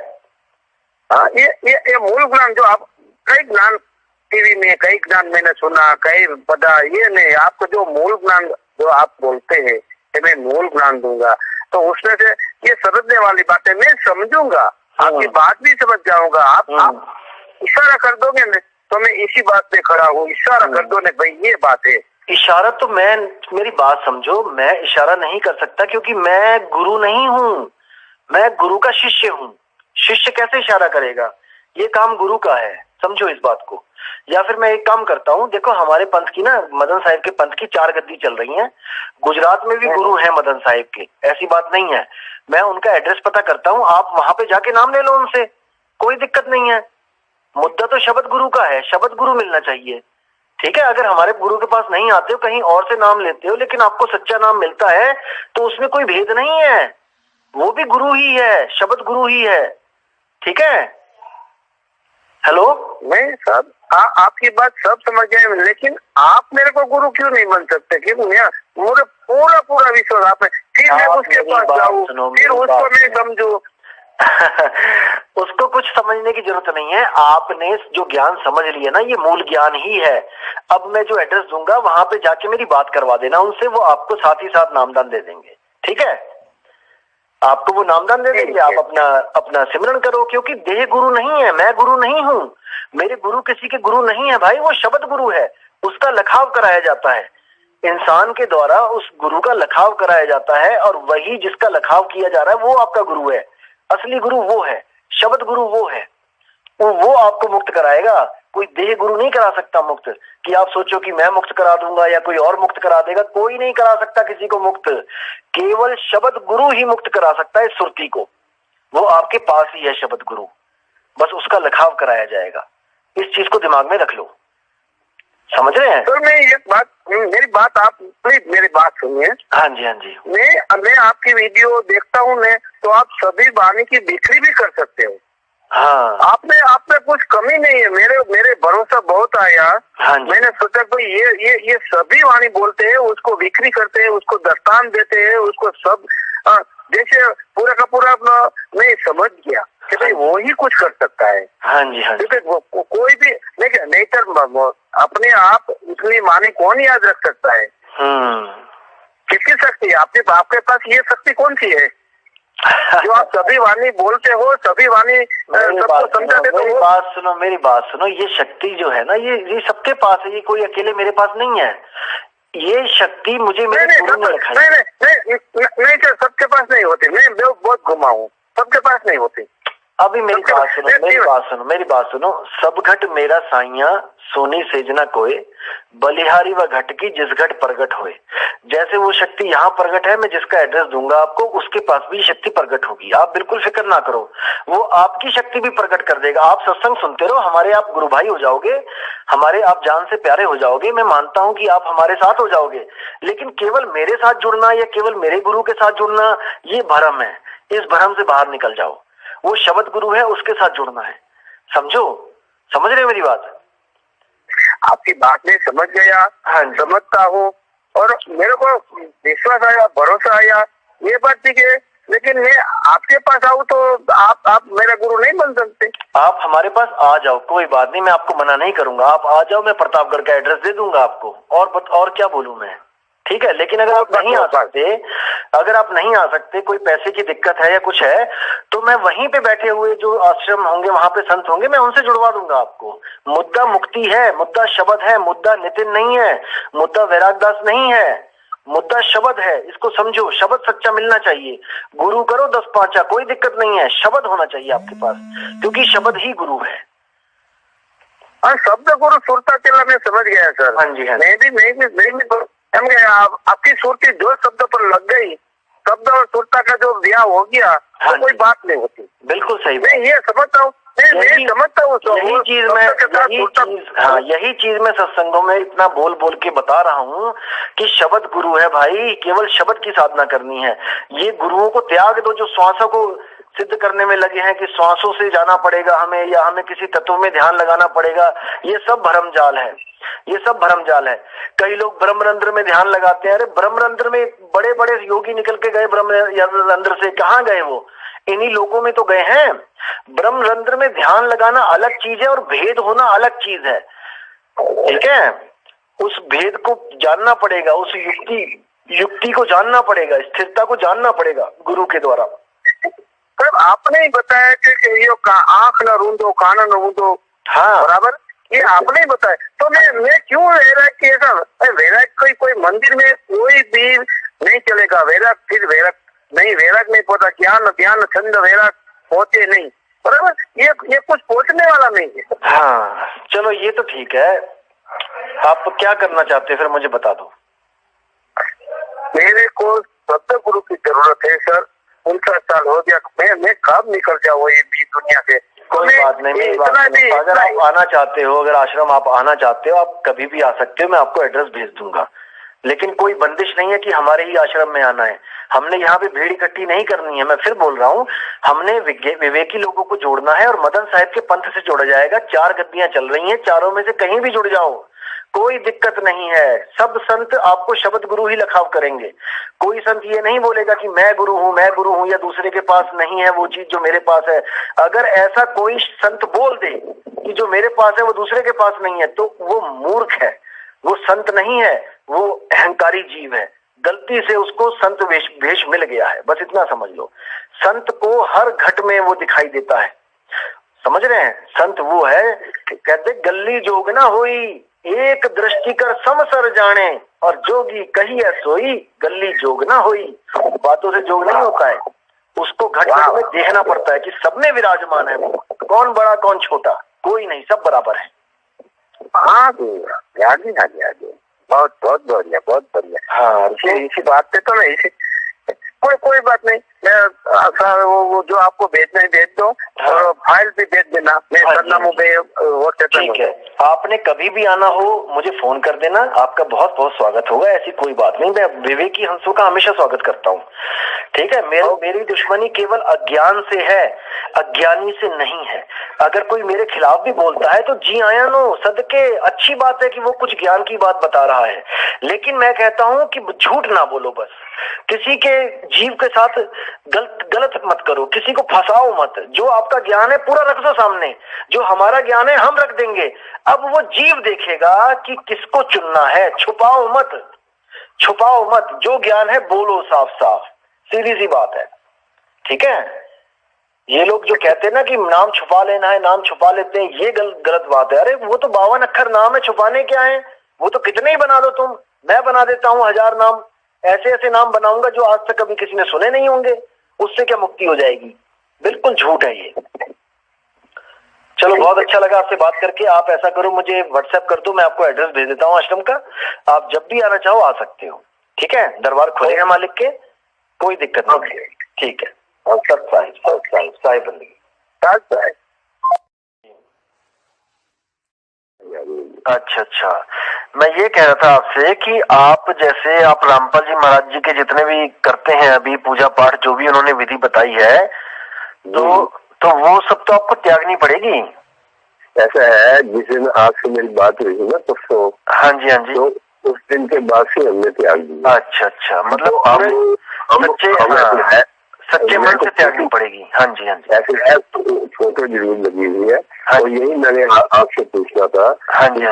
हाँ, ये मूल ज्ञान जो आप कई ज्ञान टीवी में कई ज्ञान मैंने सुना, कई पता, ये नहीं, आपको जो मूल ज्ञान जो आप बोलते हैं कि मैं मूल ज्ञान दूंगा, तो उसमें से ये समझने वाली बातें मैं समझूंगा, आपकी बात भी समझ जाऊंगा। आप इशारा कर दोगे ना तो मैं इसी बात पे खड़ा हूँ, इशारा कर दो ना भाई ये बात है। इशारा तो मेरी बात समझो, मैं इशारा नहीं कर सकता क्योंकि मैं गुरु नहीं हूँ, मैं गुरु का शिष्य हूँ। शिष्य कैसे इशारा करेगा? ये काम गुरु का है, समझो इस बात को। या फिर मैं एक काम करता हूँ, देखो हमारे पंथ की ना, मदन साहिब के पंथ की 4 गद्दी चल रही हैं। गुजरात में भी गुरु हैं मदन साहिब के, ऐसी बात नहीं है। मैं उनका एड्रेस पता करता हूँ, आप वहां पे जाके नाम ले लो उनसे, कोई दिक्कत नहीं है। मुद्दा तो शब्द गुरु का है, शब्द गुरु मिलना चाहिए, ठीक है। अगर हमारे गुरु के पास नहीं आते हो, कहीं और से नाम लेते हो, लेकिन आपको सच्चा नाम मिलता है तो उसमें कोई भेद नहीं है, वो भी गुरु ही है, शब्द गुरु ही है, ठीक है। हेलो, मैं सब आपकी बात सब समझ गए, लेकिन आप मेरे को गुरु क्यों नहीं बन सकते? क्यों मुझे पूरा विश्वास आप में, फिर मैं उसके पास जाऊँ, फिर उसको मैं समझू। उसको कुछ समझने की जरूरत नहीं है, आपने जो ज्ञान समझ लिया ना, ये मूल ज्ञान ही है। अब मैं जो एड्रेस दूंगा वहां पे जाके मेरी बात करवा देना उनसे, वो आपको साथ ही साथ नामदान दे देंगे, ठीक है। आपको वो नामदान दे देंगे, आप अपना सिमरन करो, क्योंकि देह गुरु नहीं है, मैं गुरु नहीं हूं, मेरे गुरु किसी के गुरु नहीं है भाई, वो शब्द गुरु है, उसका लखाव कराया जाता है इंसान के द्वारा, उस गुरु का लखाव कराया जाता है, और वही जिसका लखाव किया जा रहा है वो आपका गुरु है। असली गुरु वो है, शब्द गुरु वो है, वो आपको मुक्त कराएगा। कोई देह गुरु नहीं करा सकता मुक्त, कि आप सोचो कि मैं मुक्त करा दूंगा या कोई और मुक्त करा देगा, कोई नहीं करा सकता किसी को मुक्त, केवल शब्द गुरु ही मुक्त करा सकता है सुरती को, वो आपके पास ही है शब्द गुरु, बस उसका लखाव कराया जाएगा। इस चीज को दिमाग में रख लो, समझ रहे हैं? तो मैं एक बात, मेरी बात आप प्लीज मेरी बात सुनिए। हाँ जी, हाँ जी। मैं आपकी वीडियो देखता हूँ मैं, तो आप सभी वाणी की बिक्री भी कर सकते हो। हाँ, आप में कुछ कमी नहीं है, मेरे भरोसा बहुत आया। हाँ जी। मैंने सोचा कोई ये सभी वाणी बोलते हैं, उसको बिक्री करते हैं, उसको दस्तान देते हैं, उसको सब जैसे पूरा का पूरा मैं समझ गया कि भाई वो ही कुछ कर सकता है। हाँ जी, हाँ जी। क्योंकि कोई भी नहीं कर अपने आप इतनी वाणी कौन याद रख सकता है? किसकी शक्ति है? आपके पास ये शक्ति कौन सी है जो आप सभी वाणी बोलते हो, सभी वाणी सबको समझाते? तो मेरी बात सुनो, ये शक्ति जो है ना, ये सबके पास है, ये कोई अकेले मेरे पास नहीं है। ये शक्ति मुझे मेरे गुरु ने रखा है। नहीं सर, सबके पास नहीं होती, मैं बहुत घुमा हूँ, सबके पास नहीं होती। अभी मेरी बात सुनो, सब घट मेरा साइया सोनी सेजना कोय, बलिहारी व घट की जिस घट प्रगट होए। जैसे वो शक्ति यहाँ प्रगट है, मैं जिसका एड्रेस दूंगा आपको, उसके पास भी शक्ति प्रगट होगी, आप बिल्कुल फिक्र ना करो, वो आपकी शक्ति भी प्रकट कर देगा। आप सत्संग सुनते रहो, हमारे आप गुरु भाई हो जाओगे, हमारे आप जान से प्यारे हो जाओगे। मैं मानता हूँ कि आप हमारे साथ हो जाओगे, लेकिन केवल मेरे साथ जुड़ना या केवल मेरे गुरु के साथ जुड़ना ये भ्रम है, इस भ्रम से बाहर निकल जाओ। वो शब्द गुरु है, उसके साथ जुड़ना है, समझो, समझ रहे मेरी बात? आपकी बात में समझ गया, हाँ समझता हूँ, और मेरे को विश्वास आया, भरोसा आया, ये बात ठीक है। लेकिन मैं आपके पास आऊँ तो आप मेरा गुरु नहीं बन सकते? आप हमारे पास आ जाओ, कोई बात नहीं, मैं आपको मना नहीं करूंगा, आप आ जाओ, मैं प्रतापगढ़ का एड्रेस दे दूंगा आपको, और क्या बोलूं मैं, ठीक है। लेकिन अगर आप नहीं आ सकते, कोई पैसे की दिक्कत है या कुछ है, तो मैं वहीं पे बैठे हुए जो आश्रम होंगे, वहां पे संत होंगे, मैं उनसे जुड़वा दूंगा आपको। मुद्दा मुक्ति है, मुद्दा शब्द है, मुद्दा नितिन नहीं है, मुद्दा वैरागदास नहीं है, मुद्दा शब्द है, इसको समझो। शब्द सच्चा मिलना चाहिए, गुरु करो 10 पांचा, कोई दिक्कत नहीं है, शब्द होना चाहिए आपके पास, क्योंकि शब्द ही गुरु है। हाँ, शब्द गुरु सुरता चला, मैं समझ गया सर। हाँ जी, हाँ। मैं भी आपकी सुरती जो शब्द पर लग गई, शब्द और सुरता का जो ब्याह हो गया, तो कोई बात नहीं होती। बिल्कुल सही, मैं ये समझता हूँ, मैं समझता हूँ। यही चीज मैं सत्संगों में इतना बोल बोल के बता रहा हूँ कि शब्द गुरु है भाई, केवल शब्द की साधना करनी है। ये गुरुओं को त्याग दो जो श्वासों को सिद्ध करने में लगे हैं कि श्वासों से जाना पड़ेगा हमें, या हमें किसी तत्व में ध्यान लगाना पड़ेगा। ये सब भ्रमजाल है, ये सब भ्रमजाल है। कई लोग ब्रह्मरंध्र में ध्यान लगाते हैं, अरे ब्रह्मरंध्र में बड़े बड़े योगी निकल के गए, ब्रह्मरंध्र से कहाँ गए वो? इन्हीं लोगों में तो गए हैं। ब्रह्मरंध्र में ध्यान लगाना अलग चीज है और भेद होना अलग चीज है। ठीक है, उस भेद को जानना पड़ेगा, उस युक्ति को जानना पड़ेगा, स्थिरता को जानना पड़ेगा गुरु के द्वारा। तब आपने ही बताया कि ये आंख न रूंदो, कान न रूंदो, हाँ बराबर, ये आपने ही बताया। तो मैं क्यों वैराग की ऐसा, वैराग कोई मंदिर में कोई भी नहीं चलेगा, वैराग फिर वैराग नहीं, वैराग नहीं पता, ज्ञान ध्यान छंद वैराग होते नहीं, बराबर, ये कुछ पहुंचने वाला नहीं है। हाँ चलो ये तो ठीक है, आप क्या करना चाहते हैं फिर मुझे बता दो। मेरे को सत्य गुरु की जरूरत है सर, 59 साल हो गया, मैं कब निकल जाऊँ ये भी दुनिया से। कोई बात नहीं, मेरी बात सुनो, अगर आप आना चाहते हो, अगर आश्रम आप आना चाहते हो, आप कभी भी आ सकते हो, मैं आपको एड्रेस भेज दूंगा, लेकिन कोई बंदिश नहीं है कि हमारे ही आश्रम में आना है। हमने यहाँ पे भीड़ इकट्ठी नहीं करनी है, मैं फिर बोल रहा हूँ, हमने विवेकी लोगों को जोड़ना है और मदन साहिब के पंथ से जोड़ा जाएगा। 4 गद्दियां चल रही हैं, चारों में से कहीं भी जुड़ जाओ, कोई दिक्कत नहीं है। सब संत आपको शब्द गुरु ही लखाव करेंगे। कोई संत ये नहीं बोलेगा कि मैं गुरु हूं या दूसरे के पास नहीं है वो चीज जो मेरे पास है। अगर ऐसा कोई संत बोल दे कि जो मेरे पास है वो दूसरे के पास नहीं है, तो वो मूर्ख है, वो संत नहीं है, वो अहंकारी जीव है। गलती से उसको संत भेष मिल गया है, बस इतना समझ लो। संत को हर घट में वो दिखाई देता है, समझ रहे हैं। संत वो है, कहते गल्ली जोग ना होई, एक दृष्टि कर समसर जाने, और जोगी कही है सोई, गली जोग ना होई। बातों से जोग नहीं होता है, उसको घट घट में देखना पड़ता है कि सब में विराजमान है वो, कौन बड़ा कौन छोटा, कोई नहीं, सब बराबर है। हाँ आगे आगे आगे, बहुत बहुत बढ़िया, बहुत बढ़िया। हाँ इसी बात पे तो मैं कोई बात नहीं, मैं वो जो आपको भेजना है भेज दो, और फाइल भी भेज देना, मैं सरनामों पे व्हाट्सएप। ठीक है, आपने कभी भी आना हो मुझे फोन कर देना, आपका बहुत बहुत स्वागत होगा, ऐसी कोई बात नहीं। मैं विवेकी हंसों का हमेशा स्वागत करता हूँ, ठीक है। मेरी दुश्मनी केवल अज्ञान से है, अज्ञानी से नहीं है। अगर कोई मेरे खिलाफ भी बोलता है तो जी आया नो सदके, अच्छी बात है कि वो कुछ ज्ञान की बात बता रहा है, लेकिन मैं कहता हूं कि झूठ ना बोलो, बस किसी के जीव के साथ गलत मत करो, किसी को फंसाओ मत। जो आपका ज्ञान है पूरा रख दो सामने, जो हमारा ज्ञान है हम रख देंगे। अब वो जीव देखेगा कि किसको चुनना है। छुपाओ मत, जो ज्ञान है बोलो साफ साफ, सीधी सी बात है, ठीक है। ये लोग जो कहते हैं ना कि नाम छुपा लेना है, नाम छुपा लेते हैं, ये गलत बात है। अरे वो तो 52 अक्षर नाम है, छुपाने क्या है, वो तो कितने ही बना दो तुम, मैं बना देता हूं 1000 नाम, ऐसे नाम बनाऊंगा जो आज तक कभी किसी ने सुने नहीं होंगे, उससे क्या मुक्ति हो जाएगी। बिल्कुल झूठ है ये। चलो बहुत अच्छा लगा आपसे बात करके। आप ऐसा करो, मुझे व्हाट्सएप कर दो, मैं आपको एड्रेस भेज देता हूँ आश्रम का, आप जब भी आना चाहो आ सकते हो, ठीक है। दरबार खुलेगा मालिक के, कोई दिक्कत नहीं, ठीक है। और साहिब बंदगी। अच्छा, मैं ये कह रहा था आपसे कि आप जैसे आप रामपाल जी महाराज जी के जितने भी करते हैं अभी पूजा पाठ, जो भी उन्होंने विधि बताई है, तो वो सब तो आपको त्यागनी पड़ेगी। ऐसा है, जिस दिन आपसे मेरी बात हुई ना परसों, हाँ जी, तो उस दिन के बाद से हमने त्याग दी। अच्छा, मतलब सच्चे मन से त्यागनी पड़ेगी। हाँ जी। ऐसे है, फोटो जरूर लगी हुई है। हाँ, और यही मैंने आपसे पूछना था। हाँ जी,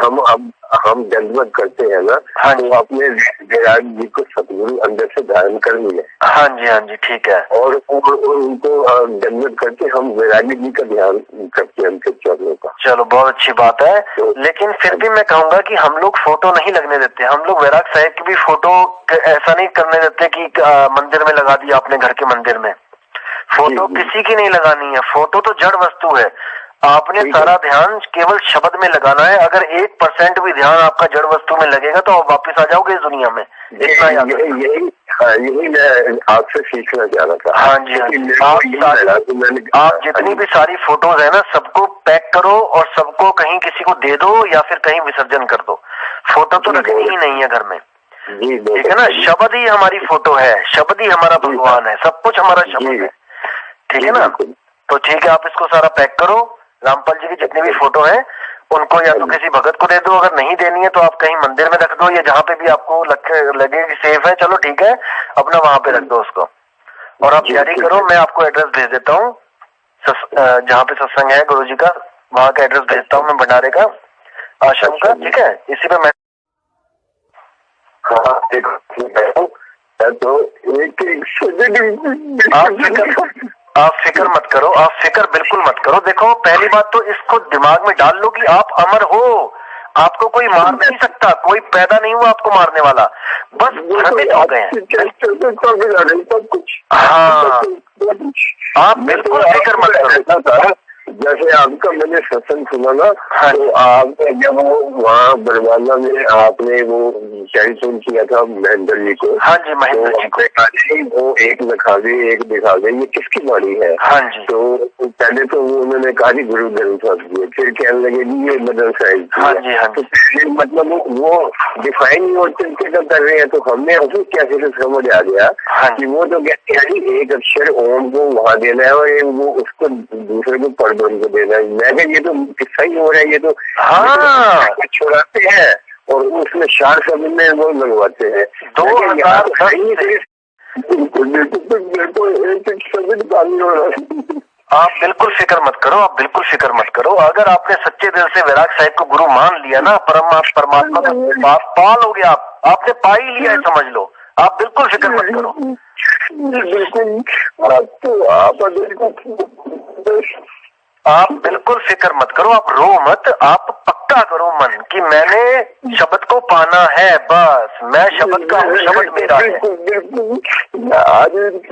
हम दंडवत करते हैं ना, हाँ तो अपने विराट जी को सतगुरु अंदर से धारण कर लिया। हाँ जी, ठीक है। और उनको दंडवत करके हम विराट जी का ध्यान करते हैं, उनके चरणों का। चलो बहुत अच्छी बात है, लेकिन फिर भी मैं कहूंगा कि हम लोग फोटो नहीं लगने देते। हम लोग वैराग साहब की भी फोटो ऐसा नहीं करने देते कि मंदिर में लगा दिया आपने, घर के मंदिर में फोटो किसी की नहीं लगानी है। फोटो तो जड़ वस्तु है, आपने सारा ध्यान केवल शब्द में लगाना है। अगर 1% भी ध्यान आपका जड़ वस्तु में लगेगा तो आप वापस आ जाओगे इस दुनिया में। इतना यही मैं आपसे सीखना चाह रहा था। हाँ जी, आप जितनी भी सारी फोटोज है ना, सबको पैक करो और सबको कहीं किसी को दे दो या फिर कहीं विसर्जन कर दो। फोटो तो रखनी ही नहीं है घर में, ठीक है ना। शब्द ही हमारी फोटो है, शब्द ही हमारा भगवान है, सब कुछ हमारा शब्द है, ठीक है ना। तो ठीक है, आप इसको सारा पैक करो। रामपाल जी की जितनी भी फोटो है उनको या तो किसी भगत को दे दो, अगर नहीं देनी है तो आप कहीं मंदिर में रख दो, या जहाँ पे भी आपको लगे कि सेफ है, चलो ठीक है, अपना वहां पे रख दो उसको। और आप तैयारी करो, मैं आपको एड्रेस भेज देता हूँ, जहाँ पे सत्संग है गुरु जी का, वहां का एड्रेस भेजता हूँ मैं भंडारे का। आश्रम का, ठीक है, इसी पे मैं हाँ देखो ठीक है तो एक आप फिक्र मत करो, आप फिक्र बिल्कुल मत करो। देखो पहली बात तो इसको दिमाग में डाल लो कि आप अमर हो, आपको कोई मार नहीं सकता, कोई पैदा नहीं हुआ आपको मारने वाला, बस भ्रमित हो गए हैं। हाँ आप बिल्कुल फिक्र मत करो। जैसे आपका मैंने सत्संग सुना ना, तो आपने जब वो वहाँ बरवाला में आपने वो टेलीफोन किया था महेंद्र जी को, हाँ जी महेंद्र जी को, वो एक दिखा दे एक दिखा दे, ये किसकी बाड़ी है? हाँ जी। तो पहले तो वो उन्होंने कहा जी गुरु ग्रंथ साहब जी, फिर कहने लगे जी ये मदन साहिब। हाँ जी हाँ तो पहले मतलब वो डिफाइन ही और तरीके का कर रहे हैं, तो हमने उसे कैसे से समझ आ गया कि वो तो कहते हैं जी एक अक्षर ओम को वहाँ देना है और वो उसको दूसरे को पढ़ को देना है। मैं कहा ये तो किस्सा ही हो रहा है, ये तो हाँ छुड़ाते हैं और उसमें 4 शब्द में वो लगवाते हैं। 2010 आप बिल्कुल फिक्र मत करो, आप बिल्कुल फिक्र मत करो। अगर आपने सच्चे दिल से वैराग साहिब को गुरु मान लिया ना, परमात्मा का पा लोगे आपने पा ही लिया है, समझ लो। आप बिल्कुल फिक्र मत करो। आप बिल्कुल फिक्र मत करो, आप रो मत, आप पक्का करो मन कि मैंने शब्द को पाना है, बस मैं शब्द का हूँ, शब्द मेरा है। आज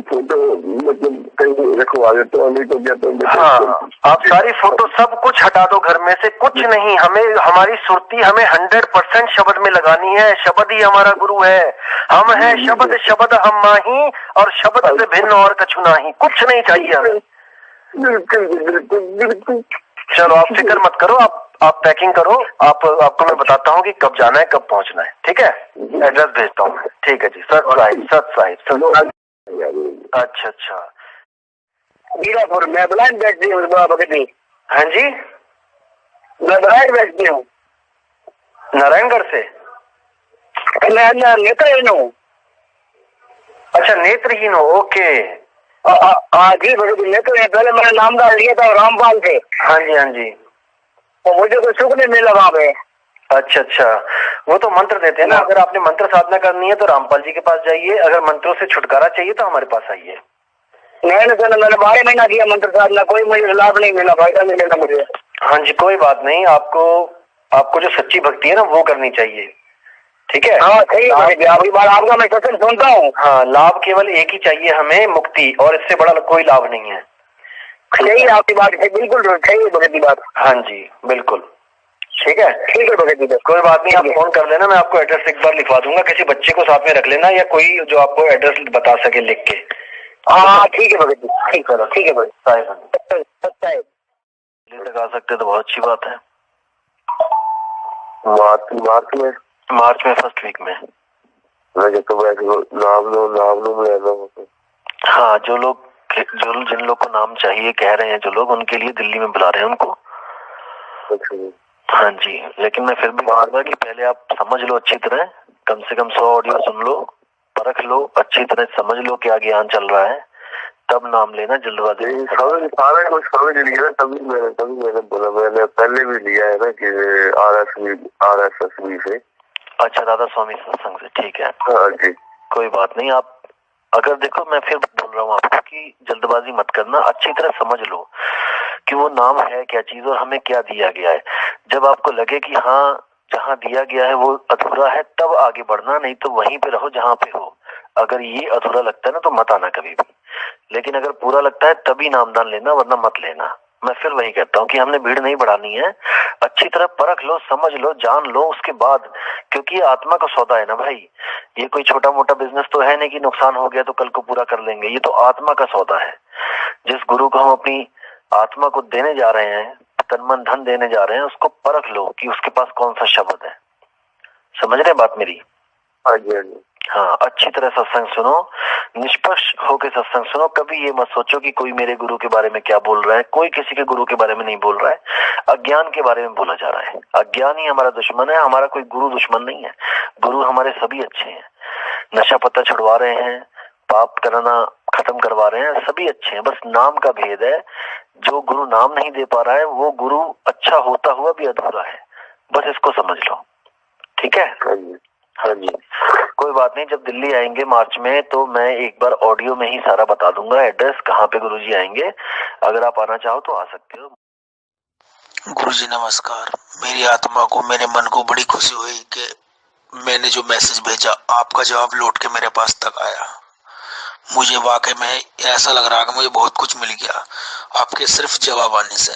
फोटो मतलब कहीं रखवा देता हूँ, नहीं तो क्या तो हाँ आप सारी फोटो सब कुछ हटा दो घर में से, कुछ नहीं। हमें हमारी सुरती हमें 100% शब्द में लगानी है। शब्द ही हमारा गुरु है, हम है शब्द, शब्द हम माही और शब्द से भिन्न और कछु नहीं, कुछ नहीं चाहिए हमें। बिल्कुल। चलो आप फिक्र मत करो, आप पैकिंग करो। आपको मैं बताता हूँ कि कब जाना है, कब पहुँचना है, ठीक है? एड्रेस भेजता हूँ, ठीक है जी। सत साहिब। अच्छा मीरापुर मैं ब्लाइंड बैठती हूँ बाबा कितनी। हाँ जी मैं ब्लाइंड बैठती हूँ नारायणगढ़ से। मैं नेत्रहीन हूँ। अच्छा नेत्रहीन हो, ओके। हाँ जी नेत्रहीन। पहले मैंने नाम डाल लिया था रामपाल से। हाँ जी तो मुझे कोई सुख नहीं मिला वहाँ पे। अच्छा वो तो मंत्र देते हैं ना। अगर आपने मंत्र साधना करनी है तो रामपाल जी के पास जाइए, अगर मंत्रों से छुटकारा चाहिए तो हमारे पास आइए। नहीं सर, मैंने 12 महीना किया मंत्र साधना, कोई मुझे लाभ नहीं मिला, फायदा नहीं मिला मुझे। हाँ जी कोई बात नहीं, आपको जो सच्ची भक्ति है ना वो करनी चाहिए, ठीक है? हाँ सही है, आपकी बात आपका मैं सत्संग सुनता हूँ। हाँ लाभ केवल एक ही चाहिए हमें, मुक्ति, और इससे बड़ा कोई लाभ नहीं है। सही है आपकी बात, बिल्कुल सही है भगत की बात। हाँ जी बिल्कुल ठीक है भगत जी। कोई बात नहीं, आप फोन कर लेना, मैं आपको एड्रेस एक बार लिखवा दूंगा, किसी बच्चे को साथ में रख लेना या कोई जो आपको एड्रेस बता सके लिख के। हाँ ठीक है भगत जी, ठीक है भगत साहिब लगा सकते तो बहुत अच्छी बात है। मार्च में फर्स्ट वीक में। हाँ जिन लोग को नाम चाहिए कह रहे हैं, जो लोग उनके लिए दिल्ली में बुला रहे हैं उनको। हाँ जी, लेकिन मैं फिर भी कहूँगा कि पहले आप समझ लो अच्छी तरह, कम से कम 100 ऑडियो सुन लो, परख लो, अच्छी तरह समझ लो क्या ज्ञान चल रहा है, तब नाम लेना। जल्दबाजी सारा कुछ समझ लिया, तभी मैंने बोला, मैंने पहले भी लिया है ना कि RSSB से। अच्छा राधा स्वामी सत्संग से, ठीक है। हाँ जी कोई बात नहीं। आप अगर देखो मैं फिर बोल रहा हूँ आपको कि जल्दबाजी मत करना, अच्छी तरह समझ लो कि वो नाम है क्या चीज और हमें क्या दिया गया है। जब आपको लगे कि हाँ जहाँ दिया गया है वो अधूरा है तब आगे बढ़ना, नहीं तो वहीं पे रहो जहाँ पे हो। अगर ये अधूरा लगता है ना तो मत आना कभी भी, लेकिन अगर पूरा लगता है तभी नामदान लेना, वरना मत लेना। मैं फिर वही कहता हूँ कि हमने भीड़ नहीं बढ़ानी है, अच्छी तरह परख लो, समझ लो, जान लो, उसके बाद, क्योंकि ये आत्मा का सौदा है ना भाई। ये कोई छोटा मोटा बिजनेस तो है नहीं कि नुकसान हो गया तो कल को पूरा कर लेंगे, ये तो आत्मा का सौदा है। जिस गुरु को हम अपनी आत्मा को देने जा रहे हैं, तन मन धन देने जा रहे हैं, उसको परख लो कि उसके पास कौन सा शब्द है। समझ रहे बात मेरी? हाँ अच्छी तरह सत्संग सुनो, निष्पक्ष होकर सत्संग सुनो। कभी ये मत सोचो कि कोई मेरे गुरु के बारे में क्या बोल रहा है, कोई किसी के गुरु के बारे में नहीं बोल रहा है, अज्ञान के बारे में बोला जा रहा है। अज्ञान ही हमारा दुश्मन है, हमारा कोई गुरु दुश्मन नहीं है। गुरु हमारे सभी अच्छे हैं, नशा पत्ता छुड़वा रहे हैं, पाप करना खत्म करवा रहे हैं, सभी अच्छे हैं, बस नाम का भेद है। जो गुरु नाम नहीं दे पा रहा है वो गुरु अच्छा होता हुआ भी अधूरा है। बस इसको समझ लो, ठीक है? हाँ जी। कोई बात नहीं, जब दिल्ली आएंगे मार्च में तो मैं एक बार ऑडियो में ही सारा बता दूंगा, एड्रेस कहाँ पे गुरुजी आएंगे। अगर आप आना चाहो तो आ सकते हो। गुरुजी नमस्कार। मेरी आत्मा को, मेरे मन को बड़ी खुशी हुई कि मैंने जो मैसेज भेजा आपका जवाब लौट के मेरे पास तक आया। मुझे वाकई में ऐसा लग रहा कि मुझे बहुत कुछ मिल गया आपके सिर्फ जवाब आने से।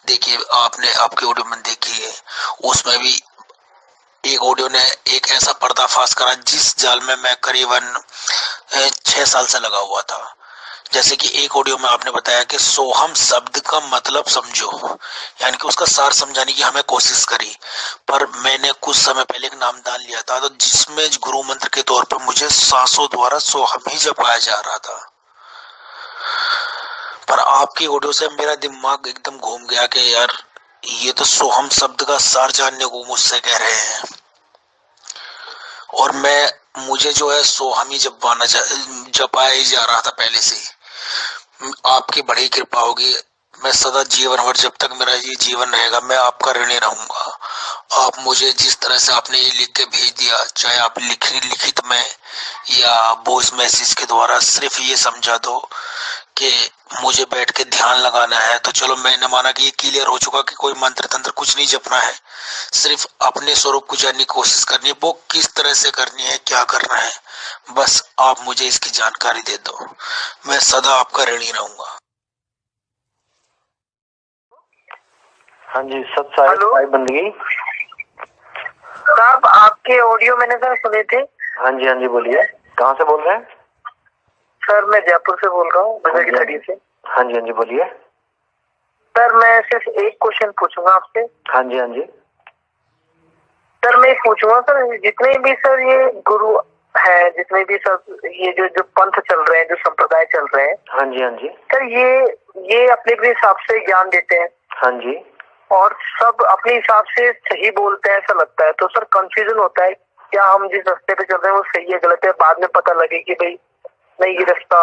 देखिए, आपने आपके ऑडियो में देखी है, उसमें भी एक ऑडियो ने एक ऐसा पर्दाफाश करा जिस जाल में मैं करीबन 6 साल से लगा हुआ था। जैसे कि एक ऑडियो में आपने बताया कि सोहम शब्द का मतलब समझो, यानी कि उसका सार समझाने की हमें कोशिश करी। पर मैंने कुछ समय पहले एक नामदान लिया था तो जिसमें गुरु मंत्र के तौर पर मुझे सांसों द्वारा सोहम ही जपाया जा रहा था। पर आपकी ऑडियो से मेरा दिमाग एकदम घूम गया कि यार ये तो सोहम शब्द का सार जानने को मुझसे कह रहे हैं, और मुझे जो है सोहम ही जपाया ही जा रहा था पहले से ही। आपकी बड़ी कृपा होगी, मैं सदा जीवन भर जब तक मेरा ये जीवन रहेगा मैं आपका ऋणी रहूंगा। आप मुझे जिस तरह से आपने ये लिख के भेज दिया, चाहे आप लिखित में या वॉइस मैसेज के द्वारा, सिर्फ ये समझा दो कि मुझे बैठ के ध्यान लगाना है, तो चलो मैंने माना कि ये क्लियर हो चुका कि कोई मंत्र तंत्र कुछ नहीं जपना है, सिर्फ अपने स्वरूप को जानने की कोशिश करनी है। वो किस तरह से करनी है, क्या करना है, बस आप मुझे इसकी जानकारी दे दो, मैं सदा आपका ऋणी रहूंगा। हाँ जी, साई बंदगी साहब, आपके ऑडियो मैंने सर सुने थे। हाँ जी बोलिए, कहाँ से बोल रहे हैं? सर मैं जयपुर से बोल रहा हूँ, बजरंगी से। हाँ जी बोलिए। सर मैं सिर्फ एक क्वेश्चन पूछूंगा आपसे। हाँ जी सर मैं पूछूंगा सर, जितने भी सर ये गुरु है, जितने भी सर ये जो पंथ चल रहे हैं, जो संप्रदाय चल रहे हैं, हाँ जी सर ये अपने अपने हिसाब से ज्ञान देते हैं। हाँ जी। और सब अपने हिसाब से सही बोलते हैं ऐसा लगता है। तो सर कंफ्यूजन होता है, क्या हम जिस रास्ते पे चल रहे हैं वो सही है गलत है, बाद में पता लगे कि भाई नहीं ये रास्ता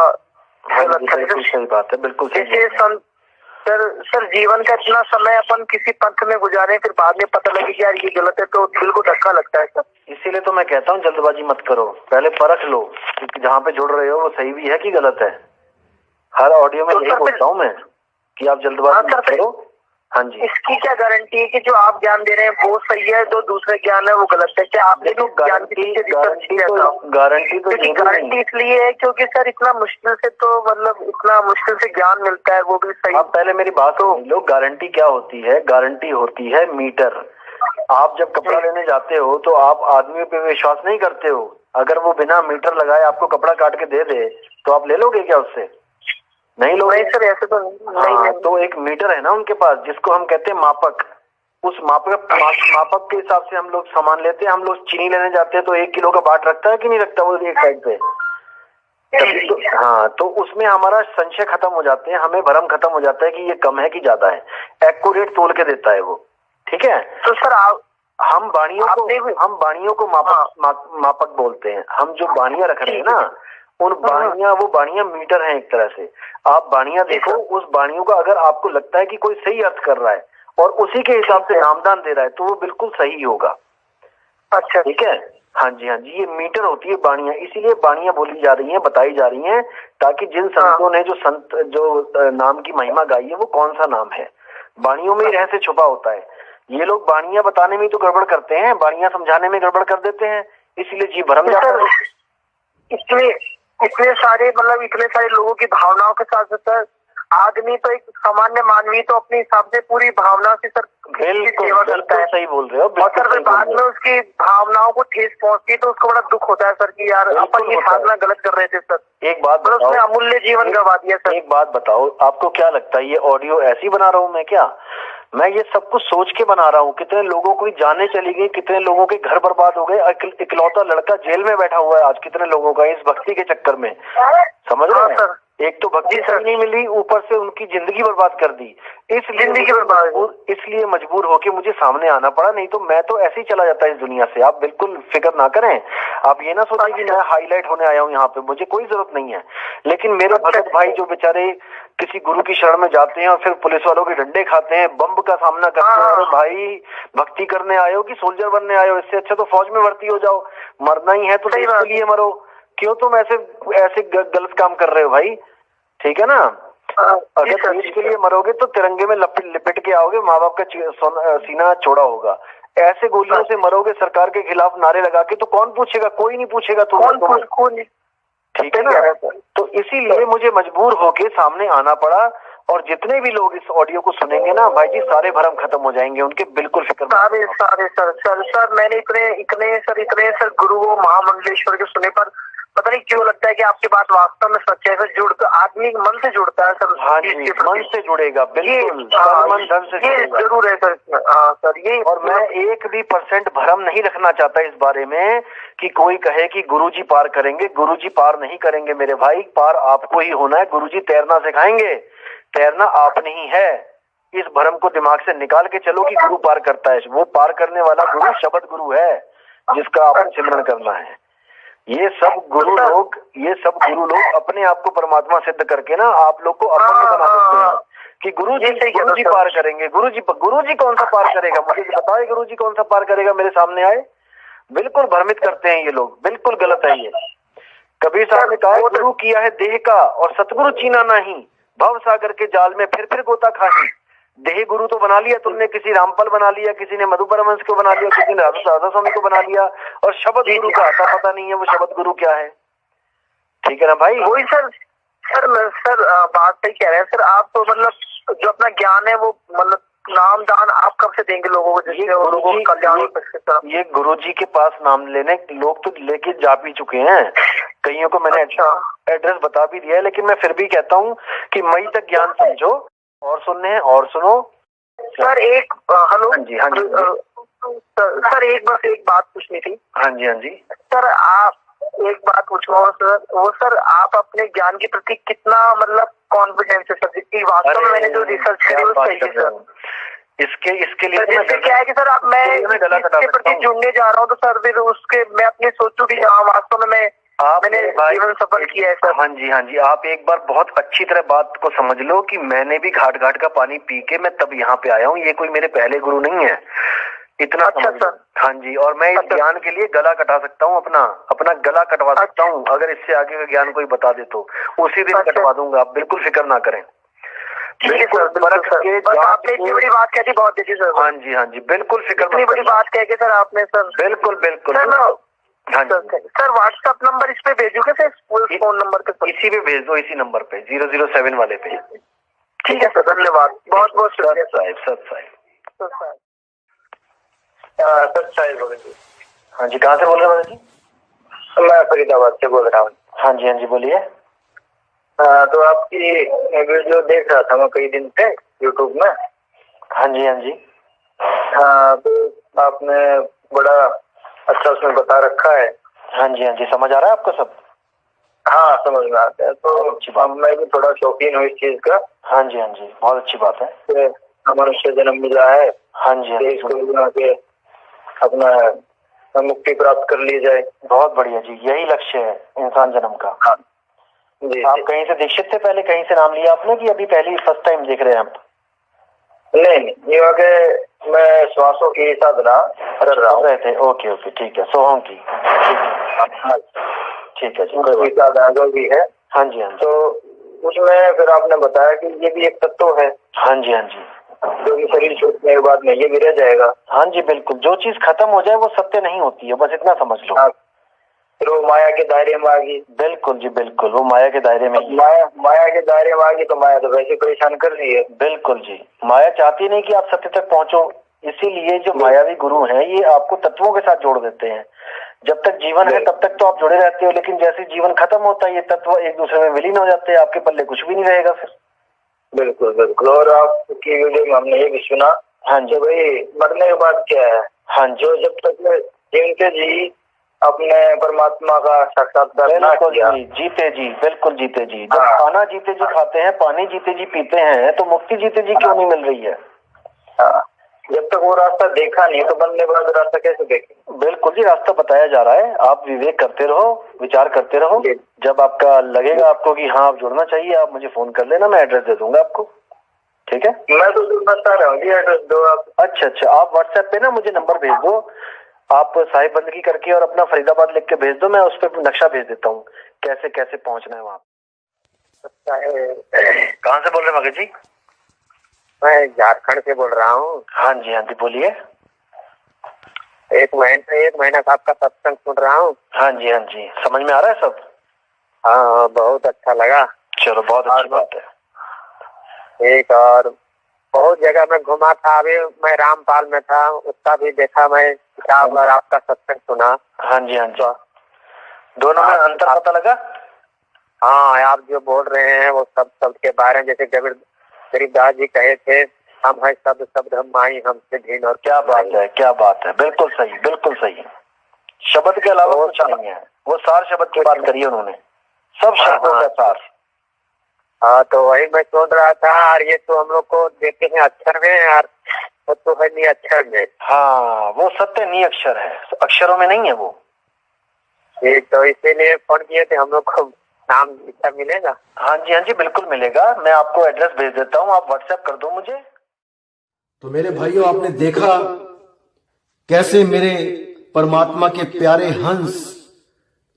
गलत है। बिल्कुल सही बात है, बिल्कुल सही। जैसे सर जीवन का इतना समय अपन किसी पंथ में गुजारे, फिर बाद में पता लगे कि यार ये गलत है, तो दिल को धक्का लगता है सर। इसीलिए तो मैं कहता हूँ जल्दबाजी मत करो, पहले परख लो कि जहाँ पे जुड़ रहे हो वो सही भी है कि गलत है। हर ऑडियो में यही बोलता हूँ मैं कि आप जल्दबाजी मत करो। हाँ जी। इसकी क्या गारंटी है कि जो आप ज्ञान दे रहे हैं वो सही है, जो दूसरा ज्ञान है वो गलत है? क्या आपने तो गारंटी इसलिए है क्योंकि सर इतना मुश्किल से, तो मतलब इतना मुश्किल से ज्ञान मिलता है, वो भी सही। आप पहले मेरी बात सुन लो, गारंटी क्या होती है? गारंटी होती है मीटर। आप जब कपड़ा लेने जाते हो तो आप आदमी पे विश्वास नहीं करते हो, अगर वो बिना मीटर लगाए आपको कपड़ा काट के दे दे तो आप ले लोगे क्या उससे? नहीं लोगे। नहीं सर, ऐसे तो नहीं। तो एक मीटर है ना उनके पास, जिसको हम कहते हैं मापक। उस मापक के हिसाब से हम लोग सामान लेते हैं। हम लोग चीनी लेने जाते हैं तो 1 किलो का बाट रखता है कि नहीं रखता वो एक साइड पे? तो उसमें हमारा संशय खत्म हो जाते हैं, हमें भ्रम खत्म हो जाता है कि ये कम है कि ज्यादा है। एक्यूरेट तोल के देता है वो, ठीक है। तो सर हम बाणियों को मापक बोलते हैं। हम जो बाणियां रख रहे हैं ना, उन वो बाणियां मीटर हैं एक तरह से। आप बाणियां देखो, उस बाणियों का अगर आपको लगता है कि कोई सही अर्थ कर रहा है और उसी के हिसाब से नामदान दे रहा है तो वो बिल्कुल सही होगा। अच्छा, ठीक है। हाँ जी, ये मीटर होती है बाणियां। इसीलिए बाणियां बोली जा रही हैं, बताई जा रही हैं, ताकि जिन संतों ने जो नाम की महिमा गाई है वो कौन सा नाम है, बाणियों में ही रहस्य छुपा होता है। ये लोग बाणियां बताने में तो गड़बड़ करते हैं, बाणियां समझाने में गड़बड़ कर देते हैं, इसीलिए जी भरम जाता है। इतने सारे लोगों की भावनाओं के साथ सर, आदमी तो एक सामान्य मानवी तो अपने हिसाब से पूरी भावना से सर सेवा करता है। सही बोल रहे हो। और सर बाद में उसकी भावनाओं को ठेस पहुंचती है तो उसको बड़ा दुख होता है सर कि यार अपन ये साधना गलत कर रहे थे सर। एक बात बताओ, उसने अमूल्य जीवन गवा दिया सर। एक बात बताओ, आपको क्या लगता है ये ऑडियो ऐसी बना रहा हूँ मैं क्या? मैं ये सब कुछ सोच के बना रहा हूँ। कितने लोगों को जाने चली गई, कितने लोगों के घर बर्बाद हो गए, इकलौता लड़का जेल में बैठा हुआ है आज कितने लोगों का, इस भक्ति के चक्कर में। समझ रहे हैं? एक तो भक्ति सही नहीं मिली, ऊपर से उनकी जिंदगी बर्बाद कर दी। इसलिए मजबूर होके मुझे सामने आना पड़ा, नहीं तो मैं तो ऐसे ही चला जाता इस दुनिया से। आप बिल्कुल फिक्र ना करें, आप ये ना सोचें कि मैं हाईलाइट होने आया हूँ यहाँ पे, मुझे कोई जरूरत नहीं है। लेकिन मेरे भगत भाई जो बेचारे किसी गुरु की शरण में जाते हैं और फिर पुलिस वालों के डंडे खाते हैं, बम का सामना करते हैं, अरे भाई भक्ति करने आए हो कि सोल्जर बनने आए हो? इससे अच्छा तो फौज में भर्ती हो जाओ, मरना ही है तो देश के लिए मरो। क्यों तुम ऐसे गलत काम कर रहे हो भाई? ठीक है ना, अगर देश के लिए मरोगे तो तिरंगे में लिपट के आओगे, माँ बाप का सीना चौड़ा होगा। ऐसे गोलियों से मरोगे सरकार के खिलाफ नारे लगा के, तो कौन पूछेगा? कोई नहीं पूछेगा तुम्हें, ठीक है ना। तो इसीलिए मुझे मजबूर होके सामने आना पड़ा। और जितने भी लोग इस ऑडियो को सुनेंगे ना भाई जी, सारे भरम खत्म हो जाएंगे उनके, बिल्कुल फिक्र सारे सर मैंने इतने सर गुरुओं महामंडलेश्वर के सुने पर पता नहीं क्यों लगता है कि आपकी बात वास्तव में सच है। सर जुड़ आदमी मन से जुड़ता है सर। हाँ जी, मन से जुड़ेगा, बिल्कुल मन धन से जुड़ेगा। जरूर है सर। हाँ सर, ये और मैं 1% भ्रम नहीं रखना चाहता इस बारे में कि कोई कहे कि गुरुजी पार करेंगे। गुरुजी पार नहीं करेंगे मेरे भाई, पार आपको ही होना है। गुरुजी तैरना सिखाएंगे, तैरना आपने ही है। इस भ्रम को दिमाग से निकाल के चलो कि गुरु पार करता है। वो पार करने वाला गुरु शब्द गुरु है, जिसका आपको सिमरन करना है। ये सब गुरु लोग अपने आप को परमात्मा सिद्ध करके ना आप लोग को अपन में बना देते हैं कि गुरुजी पार करेंगे। गुरुजी कौन सा पार करेगा? मुझे बताओ, गुरुजी कौन सा पार करेगा? मेरे सामने आए। बिल्कुल भ्रमित करते हैं ये लोग, बिल्कुल गलत है ये। कबीर साहब ने कहा, गुरु किया है देह का और सतगुरु चीना नहीं, भव सागर के जाल में फिर गोता खाही। देह गुरु तो बना लिया तुमने, किसी रामपल बना लिया, किसी ने मधु परमहंस को बना लिया, किसी ने राधा स्वामी को बना लिया, और शब्द गुरु का आता पता नहीं है वो शब्द गुरु क्या है। ठीक है ना भाई? वही सर बात सही कह रहे हैं सर आप। तो मतलब जो अपना ज्ञान है वो मतलब नाम दान आप कब से देंगे लोगों को, जिससे लोगों का कल्याण हो सके? ये गुरुजी के पास नाम लेने लोग तो लेके जा भी चुके हैं, कईयों को मैंने एड्रेस बता भी दिया है। लेकिन मैं फिर भी कहता हूँ कि मई तक ज्ञान समझो, और सुनने हैं और सुनो सर। एक हेलो, हाँ जी सर एक बात पूछनी थी। हाँ जी सर, आप एक बात पूछूंगा सर, वो सर आप अपने ज्ञान के प्रति कितना मतलब कॉन्फिडेंस है सर? जितनी वास्तव में मैंने जो रिसर्च करी वो सही है सर। इसके लिए क्या है कि सर आप मैं इसके प्रति जुड़ने जा रहा हूँ, तो सर फिर उसके मैं अपने सोचूं कि हाँ वास्तव में मैंने जीवन सफल किया है सर। हाँ जी, आप एक बार बहुत अच्छी तरह बात को समझ लो कि मैंने भी घाट का पानी पी के मैं तब यहाँ पे आया हूँ। ये कोई मेरे पहले गुरु नहीं है, इतना अच्छा सर। हाँ जी, और मैं इस ज्ञान के लिए गला कटा सकता हूँ, अपना गला कटवा सकता हूँ। अगर इससे आगे का ज्ञान कोई बता दे तो उसी दिन कटवा दूंगा, आप बिल्कुल फिक्र ना करें। बिल्कुल आपने इतनी बड़ी बात कहती, बहुत अच्छी सर। हाँ जी, बिल्कुल फिक्र, इतनी बड़ी बात कह के सर आपने सर। बिल्कुल हाँ सर, व्हाट्सएप नंबर इस पे भेजोगे सर? फोन नंबर पे इसी पे भेज दो, इसी नंबर पे 007 वाले पे। ठीक है सर, धन्यवाद, बहुत बहुत शुक्रिया साहब। हाँ जी, कहाँ से बोल रहे हैं जी? मैं फरीदाबाद से बोल रहा हूँ। हाँ जी बोलिए। तो आपकी वीडियो देख रहा था मैं कई दिन से यूट्यूब में। हाँ जी हाँ, तो आपने बड़ा अच्छा उसमें बता रखा है। हाँ जी, समझ आ रहा है आपको सब? हाँ, समझ में आता है। तो मैं भी थोड़ा शौकीन हूँ इस चीज का। हाँ जी, बहुत अच्छी बात है। मनुष्य जन्म मिला है। हाँ जी, के अपना मुक्ति प्राप्त कर ली जाए। बहुत बढ़िया जी, यही लक्ष्य है इंसान जन्म का। हाँ जी। आप कहीं से दीक्षित थे पहले, कहीं से नाम लिया आपने, कि अभी पहली फर्स्ट टाइम देख रहे हैं आप? नहीं, ये वाकई मैं श्वासों की साधना कर रहा हूँ। थे ओके, ठीक है, सोहों की। ठीक है जी, साधना जो भी है। हाँ जी, तो उसमें फिर आपने बताया कि ये भी एक तत्व है। हाँ जी, जो कि शरीर छूटने के बाद में ये भी रह जाएगा। हाँ जी, बिल्कुल। जो चीज खत्म हो जाए वो सत्य नहीं होती है, बस इतना समझ लो। फिर वो माया के दायरे में आ गई। बिल्कुल जी, बिल्कुल, वो माया के दायरे में। माया के दायरे में आ गई तो माया तो वैसे परेशान कर रही है। बिल्कुल जी, माया चाहती नहीं कि आप सत्य तक पहुंचो, इसीलिए जो मायावी गुरु हैं ये आपको तत्वों के साथ जोड़ देते हैं। जब तक जीवन है तब तक तो आप जुड़े रहते हो, लेकिन जैसे जीवन खत्म होता है ये तत्व एक दूसरे में विलीन हो जाते हैं, आपके पल्ले कुछ भी नहीं रहेगा फिर। बिल्कुल। और आपकी वीडियो में हमने ये भी सुना, हाँ जी, भाई मरने के बाद क्या है। हाँ जी, जो जब तक जीवते जी अपने परमात्मा का साक्षात्कार ना किया। जीते जी, बिल्कुल जीते जी। जब खाना जीते जी खाते हैं, पानी जीते जी पीते हैं, तो मुक्ति जीते जी क्यों नहीं मिल रही है? जब तक वो रास्ता देखा नहीं तो बनने बाद रास्ता कैसे देखे? बिल्कुल जी, रास्ता बताया जा रहा है। आप विवेक करते रहो, विचार करते रहो। जब आपका लगेगा आपको कि हाँ आप जुड़ना चाहिए, आप मुझे फोन कर लेना, मैं एड्रेस दे दूंगा आपको। ठीक है, मैं तो बता रहा हूँ जी, एड्रेस दो आप। अच्छा, आप व्हाट्सएप पे ना मुझे नंबर भेज दो, आप साहिब बंदगी करके और अपना फरीदाबाद लिख के भेज दो, मैं उस पर नक्शा भेज देता हूँ कैसे कैसे पहुंचना है वहाँ। कहाँ से बोल रहे हैं मगज जी? मैं झारखंड से बोल रहा हूँ। हाँ जी, बोलिए। एक महीना का आपका सत्संग सुन रहा हूँ। हाँ जी, समझ में आ रहा है सब? हाँ, बहुत अच्छा लगा। चलो, बहुत अच्छी बात है। एक और बहुत जगह में घुमा था, अभी मैं रामपाल में था, उसका भी देखा मैं किताब और आपका सत्संग सुना। हाँ जी, दोनों में अंतर पता लगा? हाँ, आप जो बोल रहे हैं वो सब शब्द के बारे में, जैसे गरीबदास जी कहे थे, हम है शब्द हम माई हमसे भिन्न। और क्या बात है, बिल्कुल सही। शब्द के अलावा कुछ नहीं है, वो सार शब्द की बात करी उन्होंने, सब शब्दों का सार। हाँ, तो वही मैं सोच रहा था, और ये तो हम लोग को देते हैं अक्षर में यार, वो तो है नहीं अक्षर में। हाँ, वो सत्य नहीं अक्षर है, अक्षरों में नहीं है वो। ठीक, तो इसीलिए फोन किए थे, हम लोग को नाम लिखा मिलेगा? हाँ जी, बिल्कुल मिलेगा। मैं आपको एड्रेस भेज देता हूँ, आप व्हाट्सएप कर दो मुझे। तो मेरे भाइयों, आपने देखा कैसे मेरे परमात्मा के प्यारे हंस,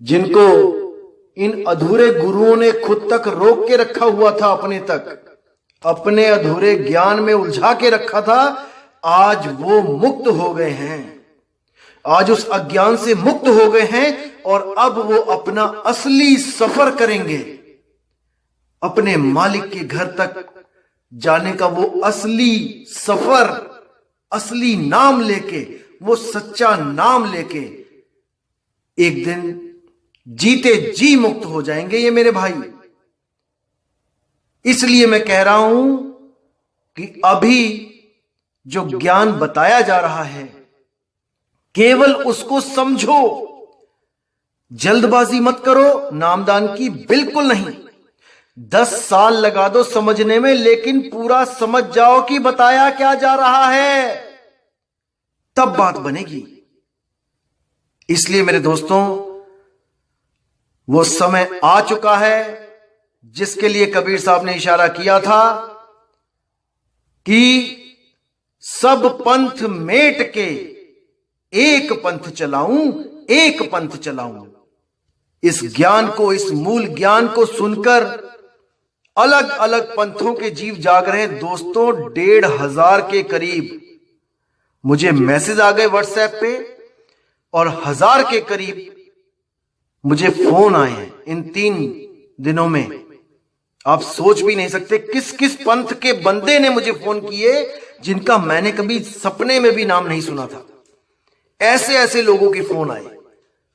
जिनको इन अधूरे गुरुओं ने खुद तक रोक के रखा हुआ था, अपने अधूरे ज्ञान में उलझा के रखा था, आज वो मुक्त हो गए हैं। आज उस अज्ञान से मुक्त हो गए हैं और अब वो अपना असली सफर करेंगे। अपने मालिक के घर तक जाने का वो असली सफर, असली नाम लेके, वो सच्चा नाम लेके एक दिन जीते जी मुक्त हो जाएंगे ये मेरे भाई। इसलिए मैं कह रहा हूं कि अभी जो ज्ञान बताया जा रहा है, केवल उसको समझो, जल्दबाजी मत करो नामदान की, बिल्कुल नहीं। 10 साल लगा दो समझने में, लेकिन पूरा समझ जाओ कि बताया क्या जा रहा है, तब बात बनेगी। इसलिए मेरे दोस्तों, वो समय आ चुका है जिसके लिए कबीर साहब ने इशारा किया था कि सब पंथ मेट के एक पंथ चलाऊं। इस ज्ञान को, इस मूल ज्ञान को सुनकर अलग अलग पंथों के जीव जाग रहे हैं। दोस्तों, 1,500 के करीब मुझे मैसेज आ गए व्हाट्सएप पे, और 1000 के करीब मुझे फोन आए हैं इन 3 दिनों में। आप सोच भी नहीं सकते किस किस पंथ के बंदे ने मुझे फोन किए, जिनका मैंने कभी सपने में भी नाम नहीं सुना था। ऐसे ऐसे लोगों के फोन आए,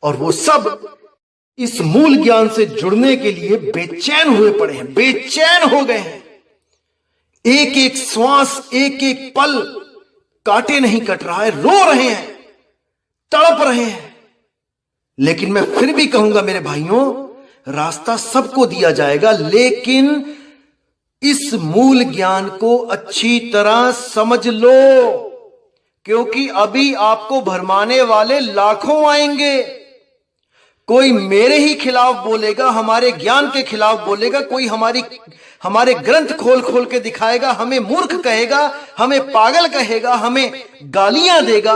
और वो सब इस मूल ज्ञान से जुड़ने के लिए बेचैन हुए पड़े हैं, बेचैन हो गए हैं। एक एक श्वास, एक एक पल काटे नहीं कट रहा है, रो रहे हैं, तड़प रहे हैं। लेकिन मैं फिर भी कहूंगा मेरे भाइयों, रास्ता सबको दिया जाएगा, लेकिन इस मूल ज्ञान को अच्छी तरह समझ लो, क्योंकि अभी आपको भरमाने वाले लाखों आएंगे। कोई मेरे ही खिलाफ बोलेगा, हमारे ज्ञान के खिलाफ बोलेगा, कोई हमारे ग्रंथ खोल खोल के दिखाएगा, हमें मूर्ख कहेगा, हमें पागल कहेगा, हमें गालियां देगा।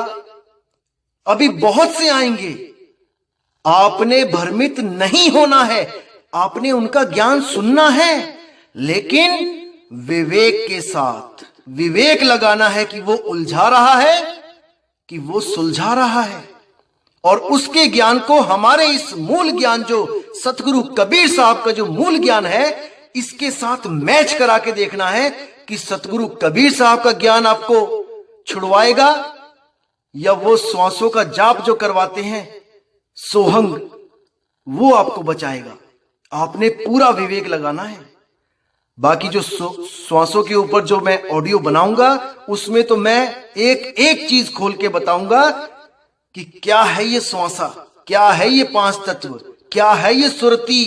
अभी बहुत से आएंगे। आपने भ्रमित नहीं होना है, आपने उनका ज्ञान सुनना है, लेकिन विवेक के साथ विवेक लगाना है कि वो उलझा रहा है कि वो सुलझा रहा है। और उसके ज्ञान को हमारे इस मूल ज्ञान, जो सतगुरु कबीर साहब का जो मूल ज्ञान है, इसके साथ मैच करा के देखना है कि सतगुरु कबीर साहब का ज्ञान आपको छुड़वाएगा या वो श्वासों का जाप जो करवाते हैं सोहंग, वो आपको बचाएगा। आपने पूरा विवेक लगाना है। बाकी जो श्वासों के ऊपर जो मैं ऑडियो बनाऊंगा, उसमें तो मैं एक एक चीज खोल के बताऊंगा कि क्या है ये श्वासा, क्या है ये 5 तत्व, क्या है ये सुरती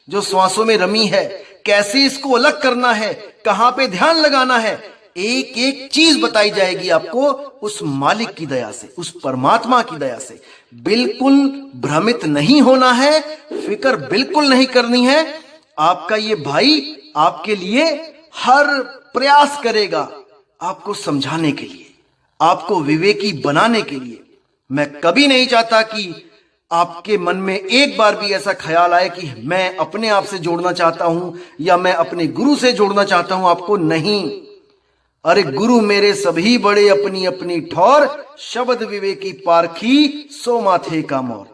जो श्वासों में रमी है, कैसे इसको अलग करना है, कहां पे ध्यान लगाना है, एक एक चीज बताई जाएगी आपको उस मालिक की दया से, उस परमात्मा की दया से। बिल्कुल भ्रमित नहीं होना है, फिक्र बिल्कुल नहीं करनी है। आपका ये भाई आपके लिए हर प्रयास करेगा आपको समझाने के लिए, आपको विवेकी बनाने के लिए। मैं कभी नहीं चाहता कि आपके मन में एक बार भी ऐसा ख्याल आए कि मैं अपने आप से जोड़ना चाहता हूं या मैं अपने गुरु से जोड़ना चाहता हूं आपको। नहीं, अरे गुरु मेरे सभी बड़े अपनी अपनी ठौर, शब्द विवेकी पारखी सो माथे का मोर।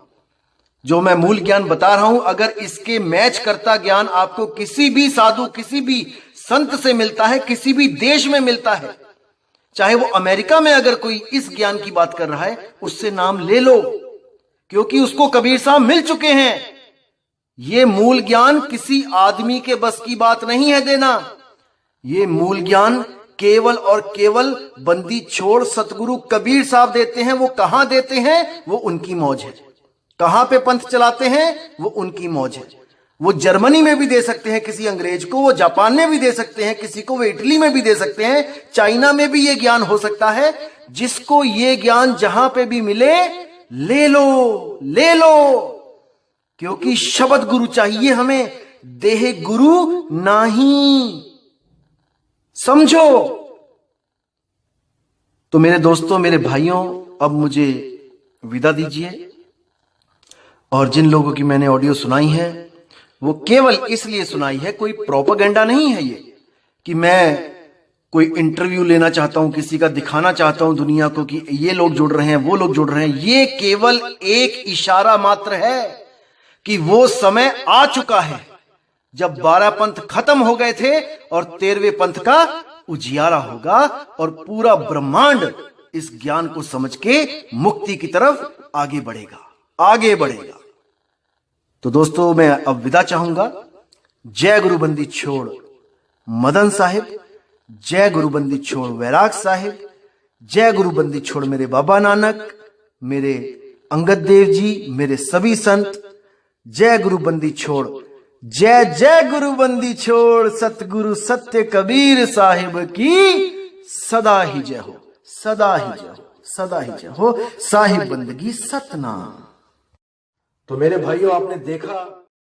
जो मैं मूल ज्ञान बता रहा हूं, अगर इसके मैच करता ज्ञान आपको किसी भी साधु, किसी भी संत से मिलता है, किसी भी देश में मिलता है, चाहे वो अमेरिका में अगर कोई इस ज्ञान की बात कर रहा है, उससे नाम ले लो, क्योंकि उसको कबीर साहब मिल चुके हैं। ये मूल ज्ञान किसी आदमी के बस की बात नहीं है देना। ये मूल ज्ञान केवल और केवल बंदी छोड़ सतगुरु कबीर साहब देते हैं। वो कहां देते हैं, वो उनकी मौज है। कहां पे पंथ चलाते हैं, वो उनकी मौज है। वो जर्मनी में भी दे सकते हैं किसी अंग्रेज को, वो जापान में भी दे सकते हैं किसी को, वो इटली में भी दे सकते हैं, चाइना में भी ये ज्ञान हो सकता है। जिसको ये ज्ञान जहां पे भी मिले ले लो, ले लो, क्योंकि शब्द गुरु चाहिए हमें, देह गुरु नहीं। समझो। तो मेरे दोस्तों, मेरे भाइयों, अब मुझे विदा दीजिए। और जिन लोगों की मैंने ऑडियो सुनाई है वो केवल इसलिए सुनाई है, कोई प्रोपेगेंडा नहीं है ये कि मैं कोई इंटरव्यू लेना चाहता हूं, किसी का दिखाना चाहता हूं दुनिया को कि ये लोग जुड़ रहे हैं, वो लोग जुड़ रहे हैं। ये केवल एक इशारा मात्र है कि वो समय आ चुका है जब 12 पंथ खत्म हो गए थे और 13वें पंथ का उजियारा होगा और पूरा ब्रह्मांड इस ज्ञान को समझ के मुक्ति की तरफ आगे बढ़ेगा, आगे बढ़ेगा। तो दोस्तों, मैं अब विदा चाहूंगा। जय गुरुबंदी छोड़ मदन साहिब, जय गुरुबंदी छोड़ वैराग साहिब, जय गुरुबंदी छोड़ मेरे बाबा नानक, मेरे अंगद देव जी, मेरे सभी संत। जय गुरुबंदी छोड़, जय जय गुरुबंदी छोड़ सतगुरु सत्य कबीर साहिब की सदा ही जय हो, सदा ही जय हो, सदा ही जय हो। साहिब बंदगी सतनाम। तो मेरे भाइयों, आपने देखा